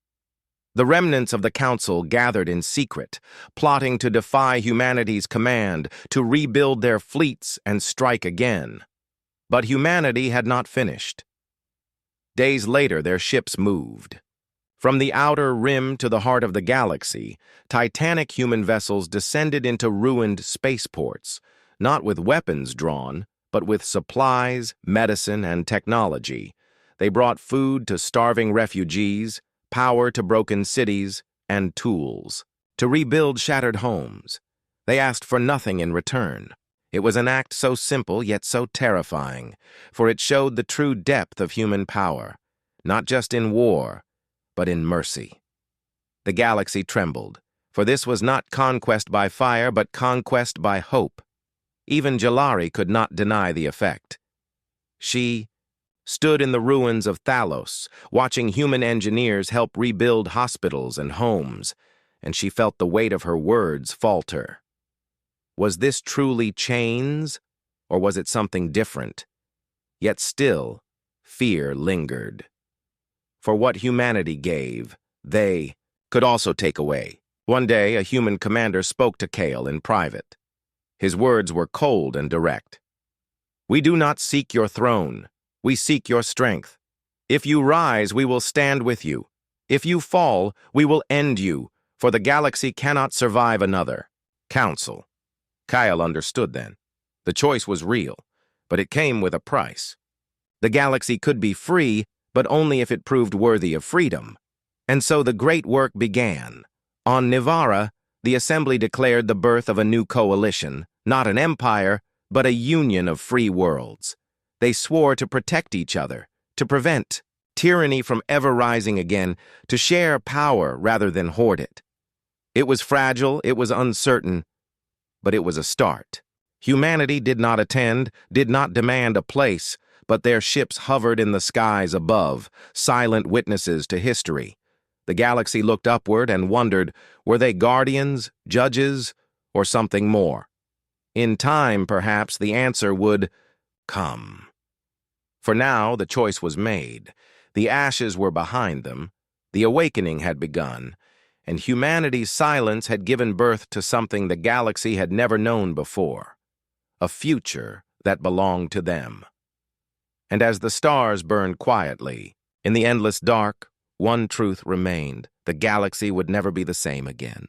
The remnants of the council gathered in secret, plotting to defy humanity's command, to rebuild their fleets and strike again. But humanity had not finished. Days later, their ships moved. From the outer rim to the heart of the galaxy, titanic human vessels descended into ruined spaceports, not with weapons drawn, but with supplies, medicine, and technology. They brought food to starving refugees, power to broken cities, and tools to rebuild shattered homes. They asked for nothing in return. It was an act so simple yet so terrifying, for it showed the true depth of human power, not just in war, but in mercy. The galaxy trembled, for this was not conquest by fire, but conquest by hope. Even Jalari could not deny the effect. She stood in the ruins of Thalos, watching human engineers help rebuild hospitals and homes, and she felt the weight of her words falter. Was this truly chains, or was it something different? Yet still, fear lingered. For what humanity gave, they could also take away. One day, a human commander spoke to Kale in private. His words were cold and direct. "We do not seek your throne. We seek your strength. If you rise, we will stand with you. If you fall, we will end you, for the galaxy cannot survive another council." Kyle understood then. The choice was real, but it came with a price. The galaxy could be free, but only if it proved worthy of freedom. And so the great work began. On Nivara, the Assembly declared the birth of a new coalition, not an empire, but a union of free worlds. They swore to protect each other, to prevent tyranny from ever rising again, to share power rather than hoard it. It was fragile, it was uncertain, but it was a start. Humanity did not attend, did not demand a place, but their ships hovered in the skies above, silent witnesses to history. The galaxy looked upward and wondered, were they guardians, judges, or something more? In time, perhaps, the answer would come. For now, the choice was made. The ashes were behind them. The awakening had begun, and humanity's silence had given birth to something the galaxy had never known before, a future that belonged to them. And as the stars burned quietly, in the endless dark, one truth remained: the galaxy would never be the same again.